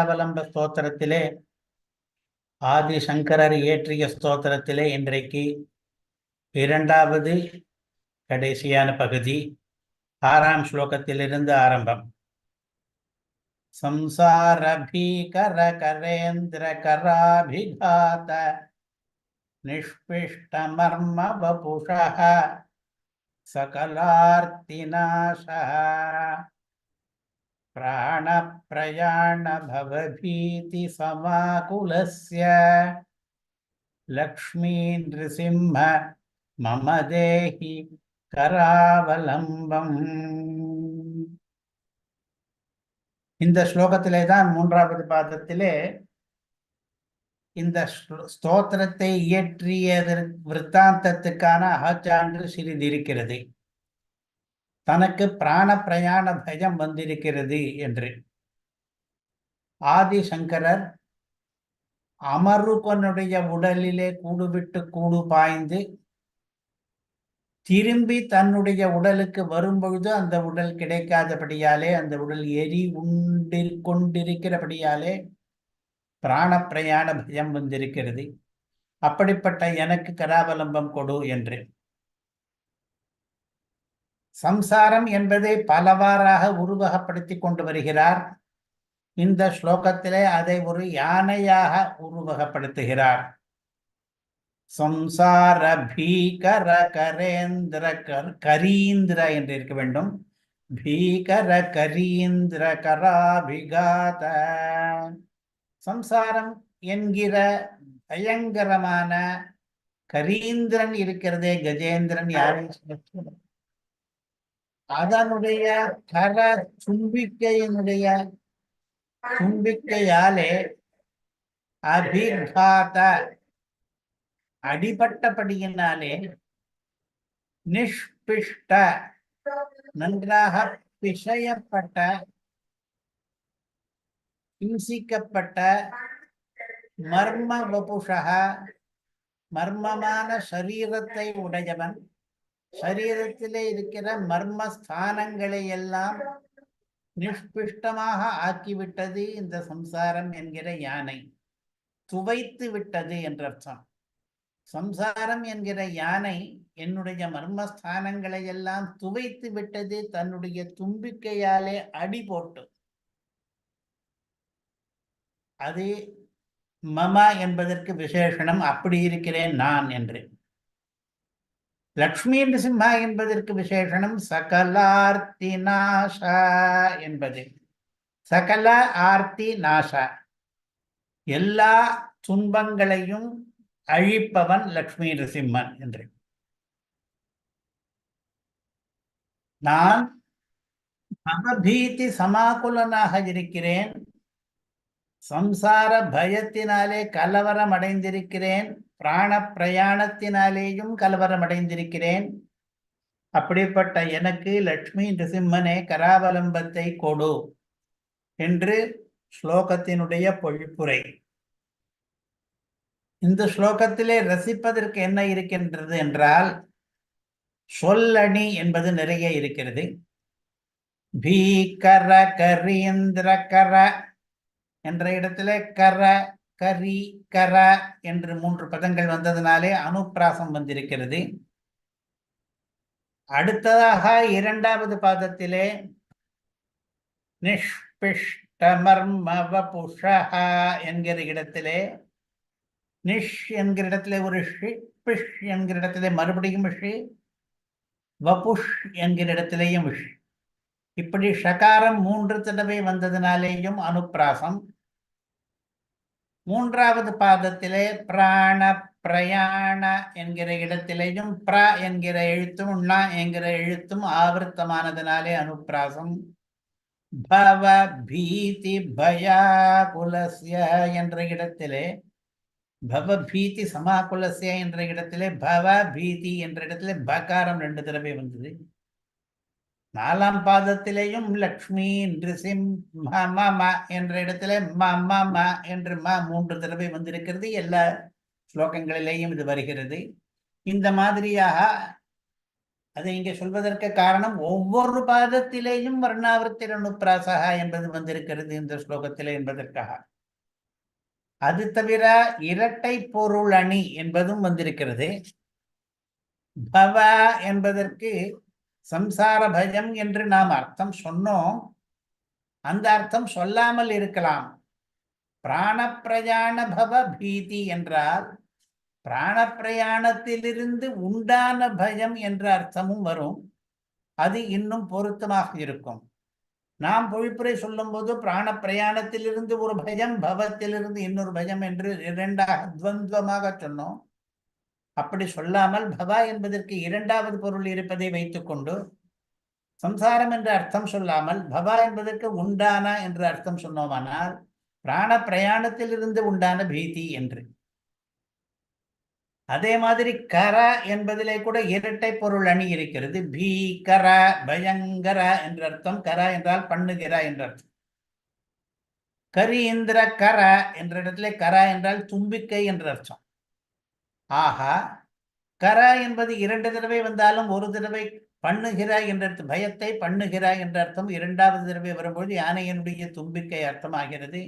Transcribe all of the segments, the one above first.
அவலம்ப ஸ்தோத்திரத்திலே ஆதிசங்கரர் இயற்றிய ஸ்தோத்திரத்திலே இன்றைக்கு இரண்டாவது கடைசியான பகுதி 6ஆம் ஸ்லோகத்திலிருந்து ஆரம்பம். சம்சார பீகர கரேந்திர கராபிகாத நிஷ்பிஷ்ட மர்ம வபுஷः சகலார்த்திநாசः பிராண பிரயாண பவபீதி சமாகுலஸ்ய லக்ஷ்மீ நிருசிம்ம மம தேஹி கராவலம்பம். இந்த ஸ்லோகத்திலே தான் 3வது பாதத்திலே இந்த ஸ்தோத்திரத்தை இயற்றிய விற்த்தாந்தத்துக்கான அகச்சான்று சிறிது இருக்கிறது. தனக்கு பிராண பிரயாண பயம் வந்திருக்கிறது என்று ஆதிசங்கரர் அமருகனுடைய உடலிலே கூடுவிட்டு கூடு பாய்ந்து திரும்பி தன்னுடைய உடலுக்கு வரும்பொழுது அந்த உடல் கிடைக்காதபடியாலே, அந்த உடல் எரி கொண்டிருக்கிறபடியாலே பிராண பிரயாண பயம் வந்திருக்கிறது. அப்படிப்பட்ட எனக்கு கராவலம்பம் கொடு என்று. சம்சாரம் என்பதை பலவாறாக உருவகப்படுத்தி கொண்டு வருகிறார். இந்த ஸ்லோகத்திலே அதை ஒரு யானையாக உருவகப்படுத்துகிறார். சம்சார பீகர கரேந்திர கரீந்திர என்று இருக்க வேண்டும். பீகர கரீந்திர கராபிகாத. சம்சாரம் என்கிற பயங்கரமான கரீந்திரன் இருக்கிறதே, கஜேந்திரன் யாரை அதனுடைய கர தும்பிக்கையாலே அபிகாத அடிபட்டபடியினாலே நிஷ்பிஷ்ட நன்றாக பிசையப்பட்ட ஹிம்சிக்கப்பட்ட மர்ம வபுஷக மர்மமான சரீரத்தை உடையவன். சரீரத்திலே இருக்கிற மர்ம ஸ்தானங்களை எல்லாம் நிஷ்பிஷ்டமாக ஆக்கிவிட்டது இந்த சம்சாரம் என்கிற யானை. துவைத்து விட்டது என்ற அர்த்தம். சம்சாரம் என்கிற யானை என்னுடைய மர்மஸ்தானங்களை எல்லாம் துவைத்து விட்டது தன்னுடைய தும்பிக்கையாலே அடி போட்டு. அது மம என்பதற்கு விசேஷனம் அப்படி இருக்கிறேன் நான் என்று. லக்ஷ்மி நிருசிம்ஹா என்பதற்கு விசேஷனம் சகலார்த்தி நாசா என்பது. சகல ஆர்த்தி நாசா, எல்லா துன்பங்களையும் அழிப்பவன் லக்ஷ்மி நிருசிம்மன் என்று. நான் பவபீதி சமாகுலனாக இருக்கிறேன். சம்சார பயத்தினாலே கலவரம் அடைந்திருக்கிறேன். பிராண பிரயாணத்தினாலேயும் கலவரம் அடைந்திருக்கிறேன். அப்படிப்பட்ட எனக்கு லக்ஷ்மி நிருசிம்மனே கராவலம்பத்தை கொடு என்று ஸ்லோகத்தினுடைய பொழிப்புரை. இந்த ஸ்லோகத்திலே ரசிப்பதற்கு என்ன இருக்கின்றது என்றால், சொல்லணி என்பது நிறைய இருக்கிறது. பீகர கரீந்திர கர என்ற இடத்திலே கர கரி கர என்று 3 பதங்கள் வந்ததினாலே அனுப்பிராசம் வந்திருக்கிறது. அடுத்ததாக 2வது பாதத்திலே நிஷ்பிஷ்டமர்ம வபுஷஹ என்கிற இடத்திலே நிஷ் என்கிற இடத்திலே ஒரு ஷி, பிஷ் என்கிற இடத்திலே மறுபடியும் ஷி, வபுஷ் என்கிற இடத்திலேயும் ஷ். இப்படி ஷகாரம் 3 தடவை வந்ததினாலேயும் அனுப்பிராசம். 3வது பாதத்திலே பிராண பிரயாண என்கிற இடத்திலேயும் பிர என்கிற எழுத்தும் ண என்கிற எழுத்தும் ஆவர்த்தமானதினாலே அனுப்பிராசம். பவ பீதி பயாகுலஸ்ய என்ற இடத்திலே பவபீதி சமாகுலஸ்ய என்ற இடத்திலே பவ பீதி என்ற இடத்திலே பகாரம் 2 தடவை வந்தது. 4ஆம் பாதத்திலேயும் லக்ஷ்மி நிருசிம்ம என்ற இடத்திலே மம என்று 3 தடவை வந்திருக்கிறது. எல்லா ஸ்லோகங்களிலேயும் இது வருகிறது. இந்த மாதிரியாக அதை இங்கே சொல்வதற்கு காரணம் ஒவ்வொரு பாதத்திலேயும் வர்ணாவர்த்திரனுப்ராசகா என்பது வந்திருக்கிறது இந்த ஸ்லோகத்திலே என்பதற்காக. அது தவிர இரட்டை பொருள் அணி என்பதும் வந்திருக்கிறது. பவ என்பதற்கு சம்சார பயம் என்று நாம் அர்த்தம் சொன்னோம். அந்த அர்த்தம் சொல்லாமல் இருக்கலாம். பிராணப்பிரயாண பவ பீதி என்றால் பிராணப்பிரயாணத்திலிருந்து உண்டான பயம் என்ற அர்த்தமும் வரும். அது இன்னும் பொருத்தமாக இருக்கும். நாம் பொழிப்புரை சொல்லும் போது பிராண பிரயாணத்திலிருந்து ஒரு பயம், பவத்திலிருந்து இன்னொரு பயம் என்று இரண்டாக துவந்தமாக சொன்னோம். அப்படி சொல்லாமல் பவா என்பதற்கு இரண்டாவது பொருள் இருப்பதை வைத்துக்கொண்டு சம்சாரம் என்ற அர்த்தம் சொல்லாமல் பவா என்பதற்கு உண்டான என்று அர்த்தம் சொன்னோமானால் பிராண பிரயாணத்திலிருந்து உண்டான பீதி என்று. அதே மாதிரி கர என்பதிலே கூட இரட்டை பொருள் அணி இருக்கிறது. பீகர பயங்கர என்ற அர்த்தம். கர என்றால் பண்ணுகிற என்ற அர்த்தம். கரீந்திர கர என்ற இடத்திலே கர என்றால் தும்பிக்கை என்ற அர்த்தம். ஆகா, கர என்பது இரண்டு தடவை வந்தாலும் ஒரு தடவை பண்ணுகிற என்ற பயத்தை பண்ணுகிற என்ற அர்த்தம் இரண்டாவது தடவை வரும்போது யானையினுடைய தும்பிக்கை அர்த்தமாகிறது.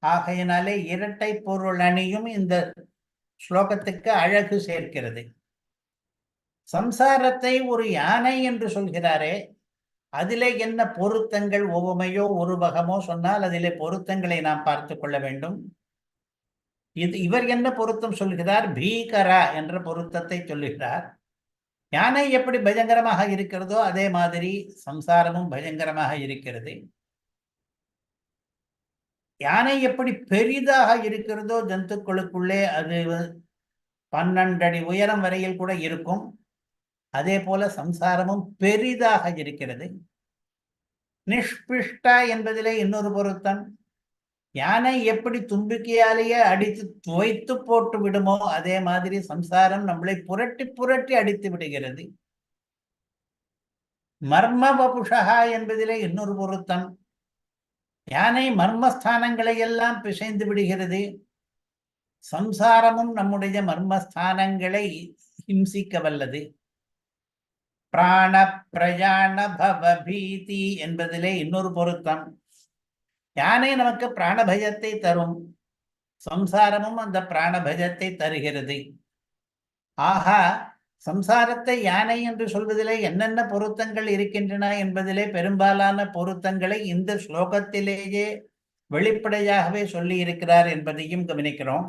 ஆகையினாலே இரட்டை பொருள் அணியும் இந்த ஸ்லோகத்துக்கு அழகு சேர்க்கிறது. சம்சாரத்தை ஒரு யானை என்று சொல்கிறாரே, அதிலே என்ன பொருத்தங்கள், ஒவ்வமையோ உருவகமோ சொன்னால் அதிலே பொருத்தங்களை நாம் பார்த்து கொள்ள வேண்டும். இவர் என்ன பொருத்தம் சொல்கிறார்? பீகரா என்ற பொருத்தத்தை சொல்லுகிறார். யானை எப்படி பயங்கரமாக இருக்கிறதோ அதே மாதிரி சம்சாரமும் பயங்கரமாக இருக்கிறது. யானை எப்படி பெரிதாக இருக்கிறதோ ஜந்துக்களுக்குள்ளே அது 12 அடி உயரம் வரையில் கூட இருக்கும், அதே போல சம்சாரமும் பெரிதாக இருக்கிறது. நிஷ்பிஷ்டா என்பதிலே இன்னொரு பொருத்தம். யானை எப்படி தும்பிக்கையாலேயே அடித்து துவைத்து போட்டு விடுமோ அதே மாதிரி சம்சாரம் நம்மளை புரட்டி புரட்டி அடித்து விடுகிறது. மர்ம வபுஷா என்பதிலே இன்னொரு பொருத்தம். யானை மர்மஸ்தானங்களை எல்லாம் பிசைந்து விடுகிறது. சம்சாரமும் நம்முடைய மர்மஸ்தானங்களை ஹிம்சிக்க வல்லது. பிராண பிரயாண பவ பீதி என்பதிலே இன்னொரு பொருத்தம். யானை நமக்கு பிராணபயத்தை தரும், சம்சாரமும் அந்த பிராணபயத்தை தருகிறது. ஆகா, சம்சாரத்தை யானை என்று சொல்வதிலே என்னென்ன பொருத்தங்கள் இருக்கின்றன என்பதிலே பெரும்பாலான பொருத்தங்களை இந்த ஸ்லோகத்திலேயே வெளிப்படையாகவே சொல்லி இருக்கிறார் என்பதையும் கவனிக்கிறோம்.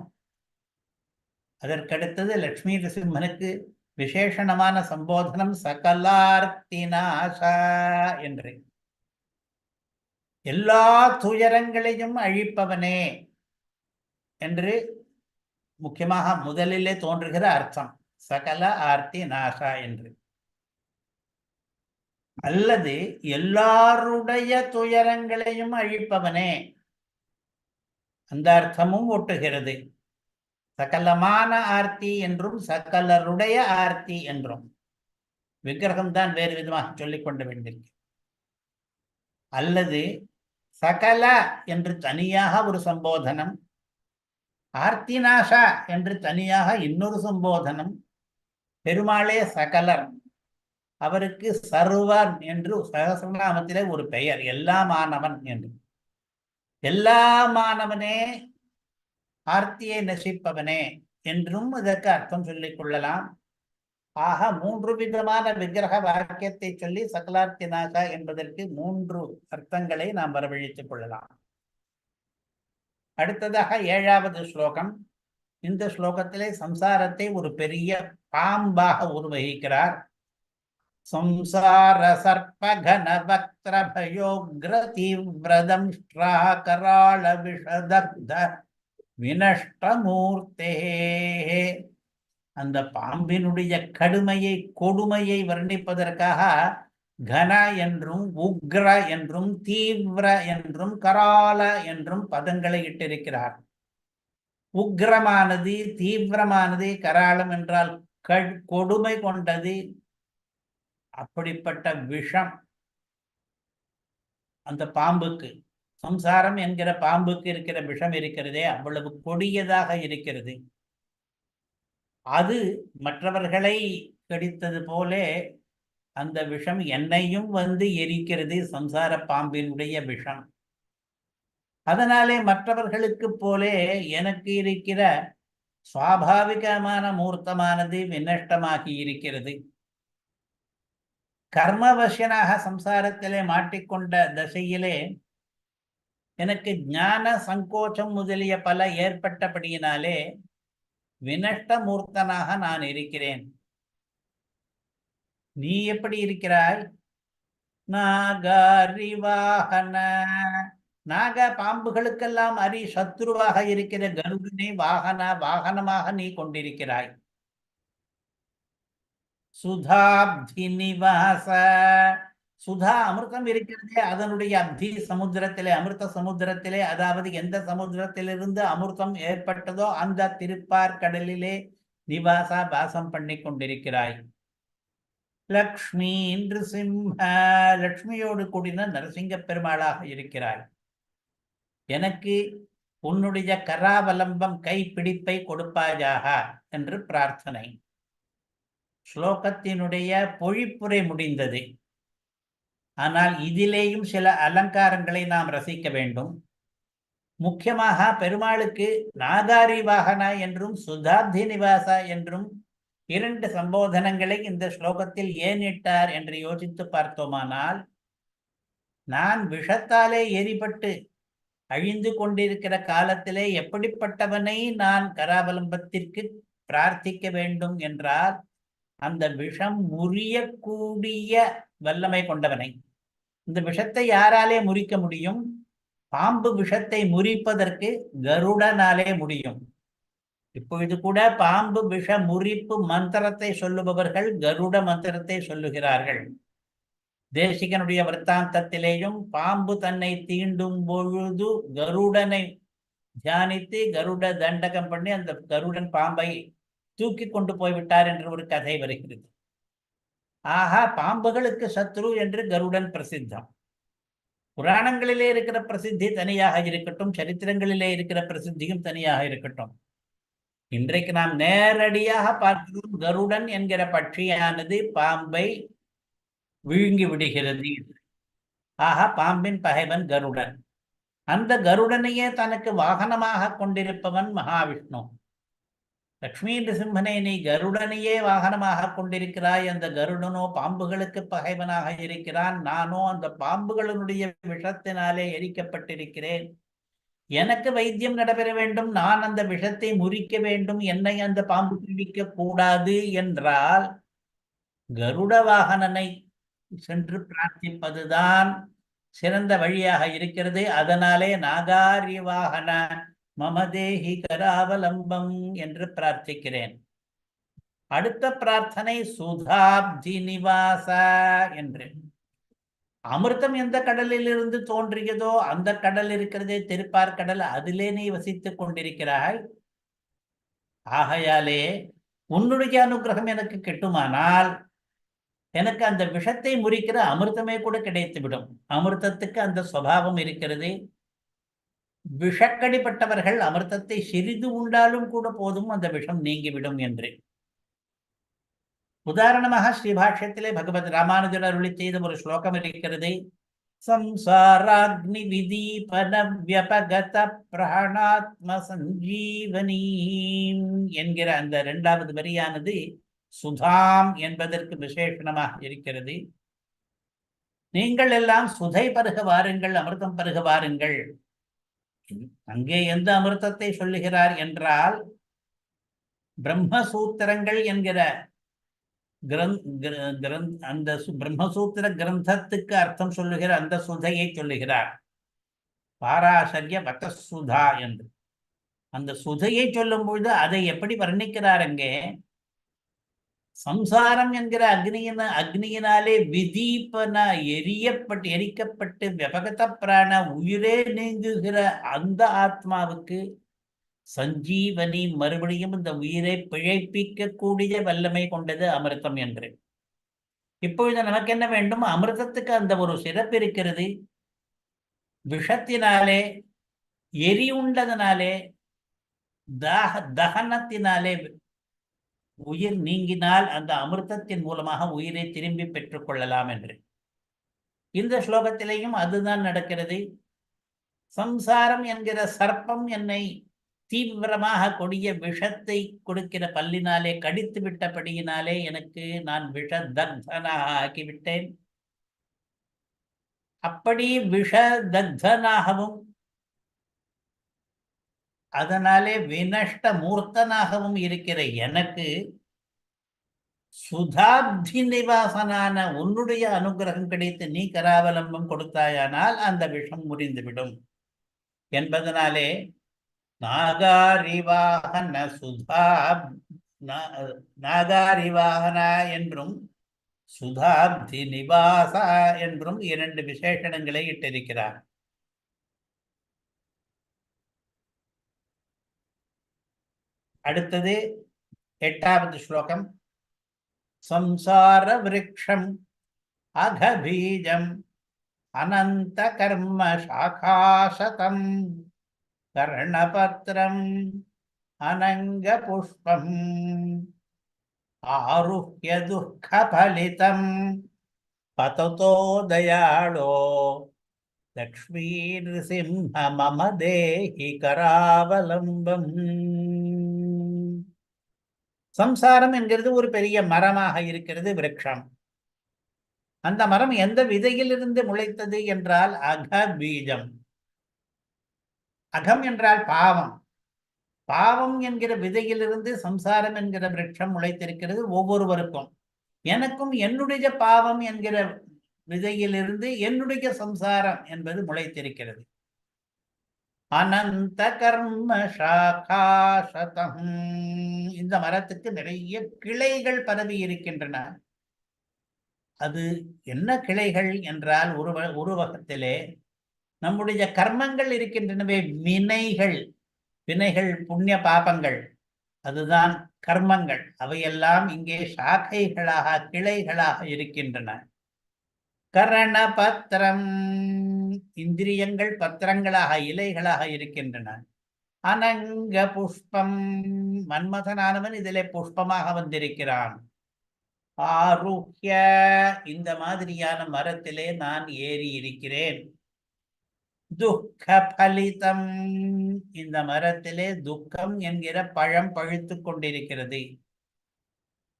அதற்கடுத்தது லட்சுமி நரசிம்மனுக்கு விசேஷணமான சம்போதனம் சகலார்த்திநாசா என்று. எல்லா துயரங்களையும் அழிப்பவனே என்று முக்கியமாக முதலிலே தோன்றுகிற அர்த்தம் சகல ஆர்த்தி நாசா என்று. அல்லது எல்லாருடைய துயரங்களையும் அழிப்பவனே, அந்த அர்த்தமும் ஒட்டுகிறது. சகலமான ஆர்த்தி என்றும் சகலருடைய ஆர்த்தி என்றும். விக்கிரகம்தான் வேறு விதமாக சொல்லிக் கொண்டு வேண்டியிருக்கு. அல்லது சகல என்று தனியாக ஒரு சம்போதனம், ஆர்த்திநாசா என்று தனியாக இன்னொரு சம்போதனம். பெருமாளே சகலர், அவருக்கு சர்வன் என்று சகசிரநாமத்திலே ஒரு பெயர், எல்லாமானவன் என்று. எல்லாமானவனே, ஆர்த்தியை நசிப்பவனே என்றும் இதற்கு அர்த்தம் சொல்லிக் கொள்ளலாம். ஆக 3 விதமான விக்கிரக வாக்கியத்தை சொல்லி சகலார்த்திநாசா என்பதற்கு 3 அர்த்தங்களை நாம் வரவழைத்துக் கொள்ளலாம். அடுத்ததாக 7வது ஸ்லோகம். இந்த ஸ்லோகத்திலே சம்சாரத்தை ஒரு பெரிய பாம்பாக உருவகிக்கிறார். சம்சார சர்ப்பகன வக்ர பயோக்ர தீவிரதம் கராள விஷதக்த வினஷ்டமூர்த்தே. அந்த பாம்பினுடைய கடுமையை, கொடுமையை வர்ணிப்பதற்காக கன என்றும் உக்ர என்றும் தீவிர என்றும் கரால என்றும் பதங்களை இட்டிருக்கிறார். உக்ரமானது, தீவிரமானது, கராளம் என்றால் கொடுமை கொண்டது. அப்படிப்பட்ட விஷம் அந்த பாம்புக்கு, சம்சாரம் என்கிற பாம்புக்கு இருக்கிற விஷம் இருக்கிறதே, அவ்வளவு கொடியதாக இருக்கிறது. அது மற்றவர்களை கடித்தது போலே அந்த விஷம் என்னையும் வந்து எரிக்கிறது, சம்சார பாம்பினுடைய விஷம். அதனாலே மற்றவர்களுக்கு போலே எனக்கு இருக்கிற சுவாபாவிகமான மூர்த்தமானது விநஷ்டமாகி இருக்கிறது. கர்மவசனாக சம்சாரத்திலே மாட்டிக்கொண்ட தசையிலே எனக்கு ஞான சங்கோச்சம் முதலிய பல ஏற்பட்டபடியினாலே வினஷ்ட மூர்த்தனாக நான் இருக்கிறேன். நீ எப்படி இருக்கிறாய்? நாகாரிவாகன, நாக பாம்புகளுக்கெல்லாம் சத்ருவாக இருக்கிற கருடனை வாகனமாக நீ கொண்டிருக்கிறாய். சுதாப்தி நிவாச, சுதா அமிர்தம் இருக்கிறதே அதனுடைய அப்தி சமுத்திரத்திலே, அமிர்த சமுத்திரத்திலே, அதாவது எந்த சமுத்திரத்திலிருந்து அமிர்தம் ஏற்பட்டதோ அந்த திருப்பார்கடலிலே நிவாசா வாசம் பண்ணி கொண்டிருக்கிறாய். லக்ஷ்மி நிருசிம்ம, லக்ஷ்மியோடு கூடின நரசிங்க பெருமாளாக இருக்கிறாய். எனக்கு உன்னுடைய கராவலம்பம் கைப்பிடிப்பை கொடுப்பாயாக என்று பிரார்த்தனை. ஸ்லோகத்தினுடைய பொழிப்புரை முடிந்தது. ஆனால் இதிலேயும் சில அலங்காரங்களை நாம் ரசிக்க வேண்டும். முக்கியமாக பெருமாளுக்கு நாகாரி வாகனா என்றும் சுதாப்தி நிவாசா என்றும் 2 சம்போதனங்களை இந்த ஸ்லோகத்தில் ஏன் இட்டார் என்று யோசித்து பார்த்தோமானால், நான் விஷத்தாலே எரிபட்டு அழிந்து கொண்டிருக்கிற காலத்திலே எப்படிப்பட்டவனை நான் கராவலம்பத்திற்கு பிரார்த்திக்க வேண்டும் என்றால், அந்த விஷம் முறியக்கூடிய வல்லமை கொண்டவனை. இந்த விஷத்தை யாராலே முறிக்க முடியும்? பாம்பு விஷத்தை முறிப்பதற்கு கருடனாலே முடியும். இப்பொழுது கூட பாம்பு விஷ முறிப்பு மந்திரத்தை சொல்லுபவர்கள் கருட மந்திரத்தை சொல்லுகிறார்கள். தேசிகனுடைய விற்த்தாந்தத்திலேயும் பாம்பு தன்னை தீண்டும் பொழுது கருடனை தியானித்து கருட தண்டகம் பண்ணி அந்த கருடன் பாம்பை தூக்கி கொண்டு போய்விட்டார் என்று ஒரு கதை வருகிறது. ஆஹா, பாம்புகளுக்கு சத்ரு என்று கருடன் பிரசித்தம். புராணங்களிலே இருக்கிற பிரசித்தி தனியாக இருக்கட்டும், சரித்திரங்களிலே இருக்கிற பிரசித்தியும் தனியாக இருக்கட்டும். இன்றைக்கு நாம் நேரடியாக பார்க்கிறோம், கருடன் என்கிற பட்சியானது பாம்பை விழுங்கி விடுகிறது. ஆஹா, பாம்பின் பகைவன் கருடன். அந்த கருடனையே தனக்கு வாகனமாக கொண்டிருப்பவன் மகாவிஷ்ணு. லக்ஷ்மி நிருசிம்மனை நீ கருடனையே வாகனமாக கொண்டிருக்கிறாய். அந்த கருடனோ பாம்புகளுக்கு பகைவனாக இருக்கிறான். நானோ அந்த பாம்புகளினுடைய விஷத்தினாலே எரிக்கப்பட்டிருக்கிறேன். எனக்கு வைத்தியம் நடைபெற வேண்டும், நான் அந்த விஷத்தை முறிக்க வேண்டும், என்னை அந்த பாம்பு பிடிக்க கூடாது என்றால் கருட வாகனனை சென்று பிரார்த்திப்பதுதான் சிறந்த வழியாக இருக்கிறது. அதனாலே நாகாரி வாகன மமதேஹி கராவலம்பம் என்று பிரார்த்திக்கிறேன். அடுத்த பிரார்த்தனை சுதாப்தி நிவாச என்று. அமிர்தம் எந்த கடலில் இருந்து தோன்றியதோ அந்த கடல் இருக்கிறதே திருப்பார்கடல், அதிலே நீ வசித்துக் கொண்டிருக்கிறாய். ஆகையாலே உன்னுடைய அனுகிரகம் எனக்கு கிட்டுமானால் எனக்கு அந்த விஷத்தை முறிக்கிற அமிர்தமே கூட கிடைத்துவிடும். அமிர்தத்துக்கு அந்த சுபாவம் இருக்கிறது. விஷக்கடிப்பட்டவர்கள் அமிர்தத்தை சிறிது உண்டாலும் கூட போதும், அந்த விஷம் நீங்கிவிடும் என்று. உதாரணமாக ஸ்ரீபாஷ்யத்திலே பகவத் ராமானுஜர் அருளி செய்த ஒரு ஸ்லோகம் இருக்கிறது. சம்சாராக்னி விதீபன வியபகத பிராணாத்ம சஞ்சீவனி என்கிற அந்த 2வது வரியானது சுதாம் என்பதற்கு விசேஷணமாக இருக்கிறது. நீங்கள் எல்லாம் சுதை பருக வாருங்கள், அமிர்தம் பருக வாருங்கள். அங்கே எந்த அமிர்தத்தை சொல்லுகிறார் என்றால், பிரம்மசூத்திரங்கள் என்கிற அந்த பிரம்மசூத்திர கிரந்தத்துக்கு அர்த்தம் சொல்லுகிற அந்த சுதையை சொல்லுகிறார். பாராசரிய வதசுதா என்று அந்த சுதையை சொல்லும் பொழுது அதை எப்படி வர்ணிக்கிறார்? அங்கே சம்சாரம் என்கிற அக்னியினாலே விதீபன எரிக்கப்பட்டு விபகத பிராண உயிரே நீங்குகிற அந்த ஆத்மாவுக்கு சஞ்சீவனி, மறுபடியும் இந்த உயிரை பிழைப்பிக்க கூடிய வல்லமை கொண்டது அமிர்தம் என்று. இப்பொழுது நமக்கு என்ன வேண்டும்? அமிர்தத்துக்கு அந்த ஒரு சிறப்பு இருக்கிறது. விஷத்தினாலே, எரி உண்டதனாலே, தகனத்தினாலே உயிர் நீங்கினால் அந்த அமிர்தத்தின் மூலமாக உயிரை திரும்பி பெற்றுக் கொள்ளலாம் என்று. இந்த ஸ்லோகத்திலேயும் அதுதான் நடக்கிறது. சம்சாரம் என்கிற சர்ப்பம் என்னை தீவிரமாக கொடிய விஷத்தை கொடுக்கிற பல்லினாலே கடித்து விட்டபடியினாலே எனக்கு நான் விஷ தக்தனாக ஆக்கிவிட்டேன். அப்படி விஷ தக்தனாகவும் அதனாலே வினஷ்ட மூர்த்தனாகவும் இருக்கிற எனக்கு சுதாப்தி நிவாசனான உன்னுடைய அனுகிரகம் கிடைத்து நீ கராவலம்பம் கொடுத்தாயானால் அந்த விஷம் முறிந்துவிடும் என்பதனாலே நாகாரிவாகன சுதா நாகாரிவாகனா என்றும் சுதாப்தி நிவாசா என்றும் 2 விசேஷணங்களை இட்டிருக்கிறார். அடுத்தது 8வது ஸ்லோகம். சம்சார விருக்ஷம் அகபீஜம் அனந்த கர்ம சாகாசதம் கர்ணபத்ரம் அனங்க புஷ்பம் ஆருஹ்ய துக்க பலிதம் பததோ தயாளோ லக்ஷ்மீ நிருசிம்ஹ மம தேஹி கராவலம்பம். சம்சாரம் என்கிறது ஒரு பெரிய மரமாக இருக்கிறது, விருட்சம். அந்த மரம் எந்த விதையிலிருந்து முளைத்தது என்றால் அகபீஜம். அகம் என்றால் பாவம். பாவம் என்கிற விதையிலிருந்து சம்சாரம் என்கிற விருட்சம் முளைத்திருக்கிறது ஒவ்வொருவருக்கும். எனக்கும் என்னுடைய பாவம் என்கிற விதையிலிருந்து என்னுடைய சம்சாரம் என்பது முளைத்திருக்கிறது. அனந்த கர்ம சாகாசதம். இந்த மரத்துக்கு நிறைய கிளைகள் பரவி இருக்கின்றன. அது என்ன கிளைகள் என்றால் உருவகத்திலே நம்முடைய கர்மங்கள் இருக்கின்றனவே, வினைகள். வினைகள் புண்ணிய பாபங்கள், அதுதான் கர்மங்கள். அவையெல்லாம் இங்கே சாக்கைகளாக கிளைகளாக இருக்கின்றன. கரண பத்திரம், இந்திரியங்கள் பத்திரங்களாக இலைகளாக இருக்கின்றன. அனங்க புஷ்பம், மன்மதனானவன் இதிலே புஷ்பமாக வந்திருக்கிறான். ஆருஹ்ய, இந்த மாதிரியான மரத்திலே நான் ஏறி இருக்கிறேன். துக்க பலிதம், இந்த மரத்திலே துக்கம் என்கிற பழம் பழுத்து கொண்டிருக்கிறது.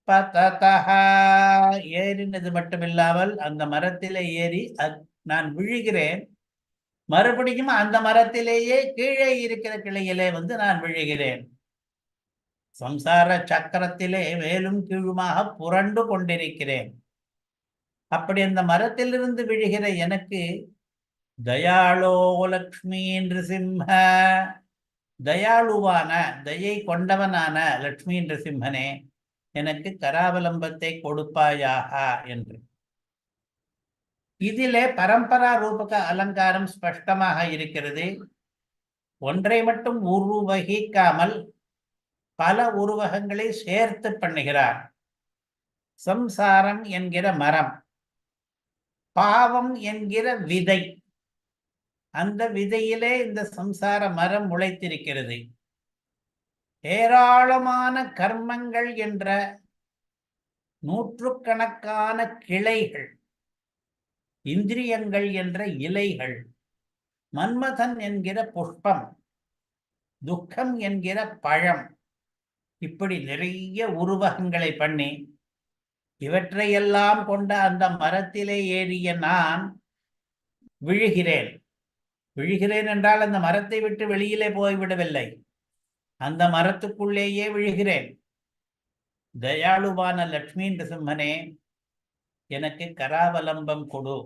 பததஹ, ஏறினது மட்டுமில்லாமல் அந்த மரத்திலே ஏறி நான் விழுகிறேன். மறுபடியும் அந்த மரத்திலேயே கீழே இருக்கிற கிளையிலே வந்து நான் விழுகிறேன். சம்சார சக்கரத்திலே மேலும் கீழுமாக புரண்டு கொண்டிருக்கிறேன். அப்படி அந்த மரத்திலிருந்து விழுகிற எனக்கு தயாளோ லக்ஷ்மி நிருசிம்ஹ, தயாளுவான தயை கொண்டவனான லக்ஷ்மி நிருசிம்மனே, எனக்கு கராவலம்பத்தை கொடுப்பாயாக என்று. இதிலே பரம்பரா ரூபக அலங்காரம் ஸ்பஷ்டமாக இருக்கிறது. ஒன்றை மட்டும் உருவகிக்காமல் பல உருவகங்களை சேர்த்து பண்ணுகிறார். சம்சாரம் என்கிற மரம், பாவம் என்கிற விதை, அந்த விதையிலே இந்த சம்சார மரம் முளைத்திருக்கிறது. ஏராளமான கர்மங்கள் என்ற நூற்றுக்கணக்கான கிளைகள், இந்திரியங்கள் என்ற இலைகள், மன்மதன் என்கிற புஷ்பம், துக்கம் என்கிற பழம், இப்படி நிறைய உருவகங்களை பண்ணி இவற்றையெல்லாம் கொண்ட அந்த மரத்திலே ஏறிய நான் விழுகிறேன். விழுகிறேன் என்றால் அந்த மரத்தை விட்டு வெளியிலே போய்விடவில்லை, அந்த மரத்துக்குள்ளேயே விழுகிறேன். தயாளுவான லக்ஷ்மி நிருசிம்மனே, எனக்கு கராவலம்பம் கொடு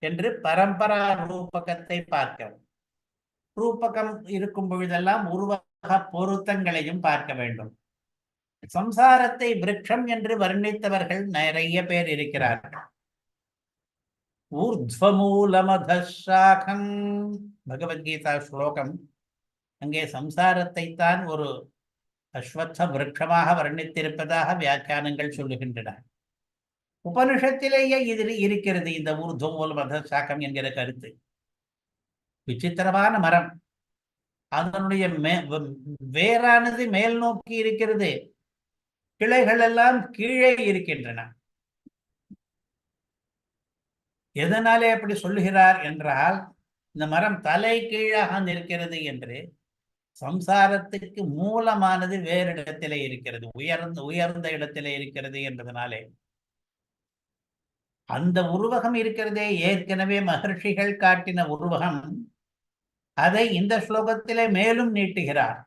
என்று பரம்பரா ரூபகத்தை பார்க்க. ரூபகம் இருக்கும் பொழுதெல்லாம் உருவக பொருத்தங்களையும் பார்க்க வேண்டும். சம்சாரத்தை விருட்சம் என்று வர்ணித்தவர்கள் நிறைய பேர் இருக்கிறார்கள். ஊர்த்வமூலமதசாகம், பகவத்கீதா ஸ்லோகம். அங்கே சம்சாரத்தை தான் ஒரு அஸ்வத்த விருட்சமாக வர்ணித்திருப்பதாக வியாக்கியானங்கள் சொல்லுகின்றன. உபனிஷத்திலேயே இதில் இருக்கிறது இந்த ஊர்த்வமூலமதசாகம் என்கிற கருத்து. விசித்திரமான மரம், அதனுடைய வேரானது மேல் நோக்கி இருக்கிறது. கிளைகள் எல்லாம் கீழே இருக்கின்றன. எதனாலே அப்படி சொல்லுகிறார் என்றால், இந்த மரம் தலை கீழாக நிற்கிறது என்று சம்சாரத்துக்கு மூலமானது வேறு இடத்திலே இருக்கிறது, உயர்ந்த உயர்ந்த இடத்திலே இருக்கிறது என்பதனாலே. அந்த உருவகம் இருக்கிறதே, ஏற்கனவே மகர்ஷிகள் காட்டின உருவகம், அதை இந்த ஸ்லோகத்திலே மேலும் நீட்டுகிறார்.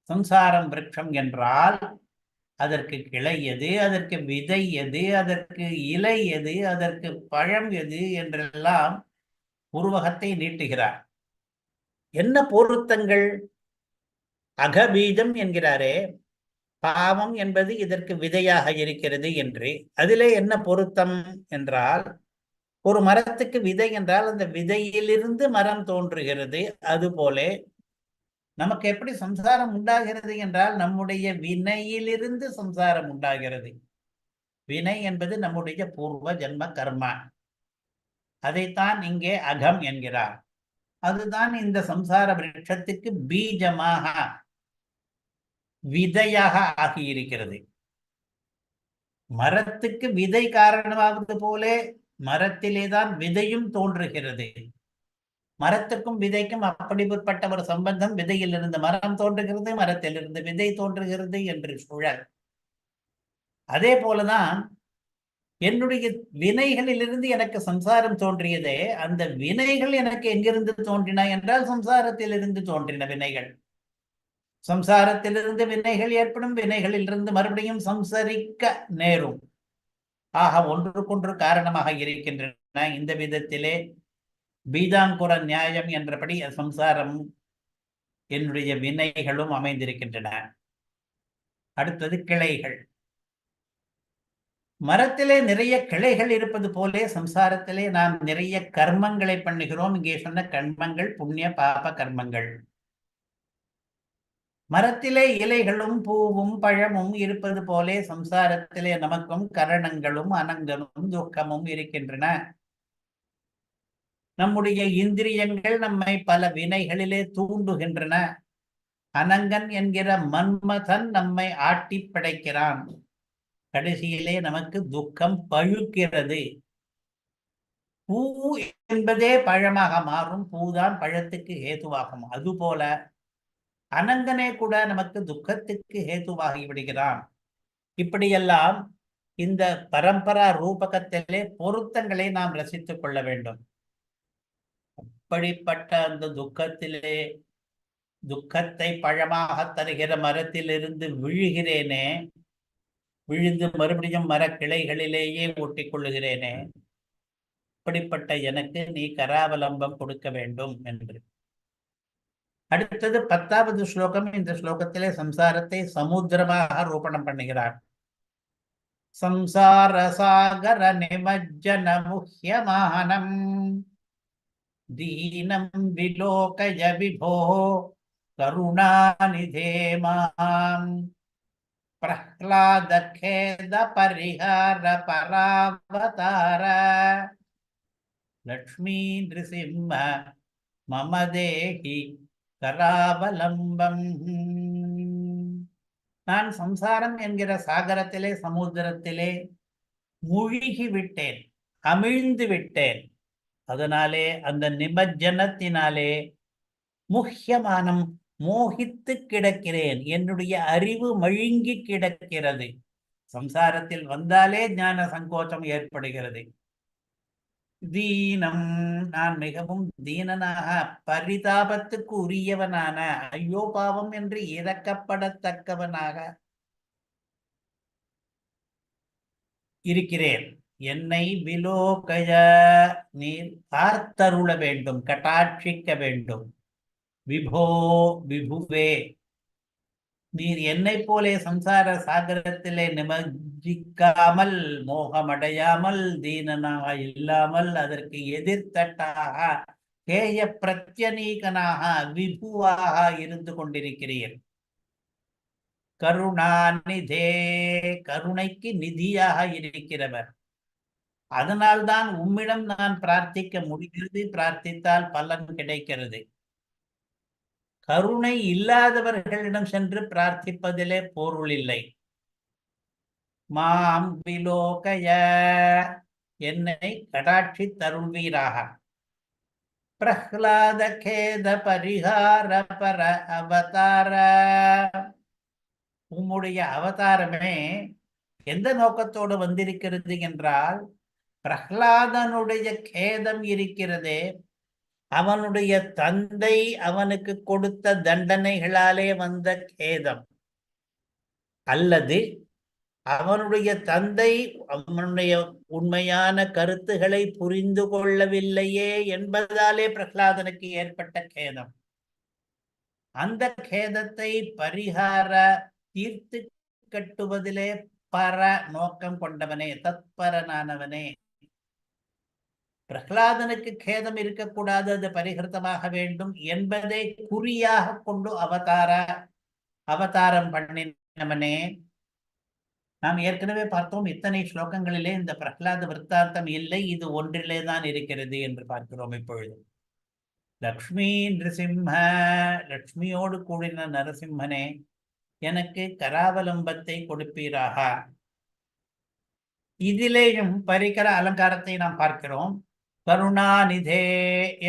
சம்சாரம் விருட்சம் என்றால் அதற்கு கிளை எது, அதற்கு விதை எது, அதற்கு இலை எது, அதற்கு பழம் எது என்றெல்லாம் உருவகத்தை நீட்டுகிறார். என்ன பொருத்தங்கள்? அகபீஜம் என்கிறாரே, பாவம் என்பது இதற்கு விதையாக இருக்கிறது என்று. அதிலே என்ன பொருத்தம் என்றால், ஒரு மரத்துக்கு விதை என்றால் அந்த விதையிலிருந்து மரம் தோன்றுகிறது. அதுபோல நமக்கு எப்படி சம்சாரம் உண்டாகிறது என்றால், நம்முடைய வினையிலிருந்து சம்சாரம் உண்டாகிறது. வினை என்பது நம்முடைய பூர்வ ஜென்ம கர்மா. அதைத்தான் இங்கே அகம் என்கிறார். அதுதான் இந்த சம்சார விருட்சத்துக்கு பீஜமாக, விதையாக ஆகியிருக்கிறது. மரத்துக்கு விதை காரணமாவது போல மரத்திலேதான் விதையும் தோன்றுகிறது. மரத்துக்கும் விதைக்கும் அப்படிப்பட்ட ஒரு சம்பந்தம். விதையிலிருந்து மரம் தோன்றுகிறது, மரத்திலிருந்து விதை தோன்றுகிறது என்று சூழல். அதே போலதான் என்னுடைய வினைகளிலிருந்து எனக்கு சம்சாரம் தோன்றியதே, அந்த வினைகள் எனக்கு எங்கிருந்து தோன்றின என்றால் சம்சாரத்திலிருந்து தோன்றின வினைகள். சம்சாரத்திலிருந்து வினைகள் ஏற்படும், வினைகளிலிருந்து மறுபடியும் சம்சரிக்க நேரும். ஆக ஒன்றுக்கொன்று காரணமாக இருக்கின்றன. இந்த விதத்திலே பீஜாங்குர நியாயம் என்றபடி சம்சாரம் என்னுடைய வினைகளும் அமைந்திருக்கின்றன. அடுத்தது கிளைகள். மரத்திலே நிறைய கிளைகள் இருப்பது போலே சம்சாரத்திலே நாம் நிறைய கர்மங்களை பண்ணுகிறோம். இங்கே சொன்ன கர்மங்கள் புண்ணிய பாப கர்மங்கள். மரத்திலே இலைகளும் பூவும் பழமும் இருப்பது போலே சம்சாரத்திலே நமக்கும் கரணங்களும் அனங்கனும் துக்கமும் இருக்கின்றன. நம்முடைய இந்திரியங்கள் நம்மை பல வினைகளிலே தூண்டுகின்றன. அனங்கன் என்கிற மன்மதன் நம்மை ஆட்டி படைக்கிறான். கடைசியிலே நமக்கு துக்கம் பழுக்கிறது. பூ என்பதே பழமாக மாறும், பூதான் பழத்துக்கு ஹேதுவாகும். அதுபோல அனங்கனே கூட நமக்கு துக்கத்துக்கு ஹேதுவாகி விடுகிறான். இப்படியெல்லாம் இந்த பரம்பரா ரூபகத்திலே பொருத்தங்களை நாம் ரசித்துக் கொள்ள வேண்டும். அப்படிப்பட்ட அந்த துக்கத்திலே, துக்கத்தை பழமாக தருகிற மரத்திலிருந்து விழுகிறேனே, விழுந்து மறுபடியும் மரக்கிளைகளிலேயே ஒட்டிக் கொள்ளுகிறேனே, அப்படிப்பட்ட எனக்கு நீ கராவலம்பம் கொடுக்க வேண்டும் என்று. அடுத்தது 10வது ஸ்லோகம். இந்த ஸ்லோகத்திலே சம்சாரத்தை சமுத்திரமாக ரூபணம் பண்ணுகிறார். சம்சார சாகர நிமஜ்ஜன முஹ்யமானம் தீனம் விலோகய விபோ கருணாநிதே மாம் பிரஹ்லாத கேத பரிஹார பராவதார லக்ஷ்மீ நிருசிம்ம மம தேஹி கராவலம்பம். நான் சம்சாரம் என்கிற சாகரத்திலே, சமுத்திரத்திலே மூழ்கி விட்டேன், அமிழ்ந்து விட்டேன். அதனாலே அந்த நிமஜ்ஜனத்தினாலே முஹ்யமானம், மோகித்து கிடக்கிறேன். என்னுடைய அறிவு மழுங்கி கிடக்கிறது. சம்சாரத்தில் வந்தாலே ஞான சங்கோச்சம் ஏற்படுகிறது. தீனம், நான் மிகவும் தீனனாக, பரிதாபத்துக்கு உரியவனான, ஐயோ பாவம் என்று இறக்கப்படத்தக்கவனாக இருக்கிறேன். என்னை விலோகய, நீர் பார்த்தருள வேண்டும், கட்டாட்சிக்க வேண்டும். விபோ, விபுவே, நீர் என்னை போலே சம்சார சாகரத்திலே நிமஜ்ஜிக்காமல், மோகமடையாமல், தீனனாக இல்லாமல், அதற்கு எதிர்த்தட்டாக, கேய பிரத்யநீகனாக, விபுவாக இருந்து கொண்டிருக்கிறீர். கருணாநிதே, கருணைக்கு நிதியாக இருக்கிறவர். அதனால்தான் உம்மிடம் நான் பிரார்த்திக்க முடிகிறது, பிரார்த்தித்தால் பலன் கிடைக்கிறது. கருணை இல்லாதவர்களிடம் சென்று பிரார்த்திப்பதிலே பொருள் இல்லை. மாம் விலோகய, என்னை கடாட்சி தருள்வீராக. பிரஹ்லாத கேத பரிகார பர அவதார, உம்முடைய அவதாரமே எந்த நோக்கத்தோடு வந்திருக்கிறது என்றால், பிரஹ்லாதனுடைய கேதம் இருக்கிறதே, அவனுடைய தந்தை அவனுக்கு கொடுத்த தண்டனைகளாலே வந்த கேதம், அல்லது அவனுடைய தந்தை அவனுடைய உண்மையான கருத்துக்களை புரிந்து கொள்ளவில்லையே என்பதாலே பிரஹ்லாதனுக்கு ஏற்பட்ட கேதம். அந்த கேதத்தை பரிகார தீர்த்து கட்டுவதிலே பர நோக்கம் கொண்டவனே, தத்பரனானவனே. பிரஹ்லாதனுக்கு கேதம் இருக்கக்கூடாது, அது பரிகிருத்தமாக வேண்டும் என்பதை குறியாக கொண்டு அவதாரம் பண்ணினவனே. நாம் ஏற்கனவே பார்த்தோம், இத்தனை ஸ்லோகங்களிலே இந்த பிரஹ்லாத விற்த்தாந்தம் இல்லை, இது ஒன்றிலே தான் இருக்கிறது என்று பார்க்கிறோம். இப்பொழுது லக்ஷ்மி நிருசிம்ம, லக்ஷ்மியோடு கூடின நரசிம்மனே, எனக்கு கராவலம்பத்தை கொடுப்பீராக. இதிலேயும் பரிகர அலங்காரத்தை நாம் பார்க்கிறோம். கருணாநிதே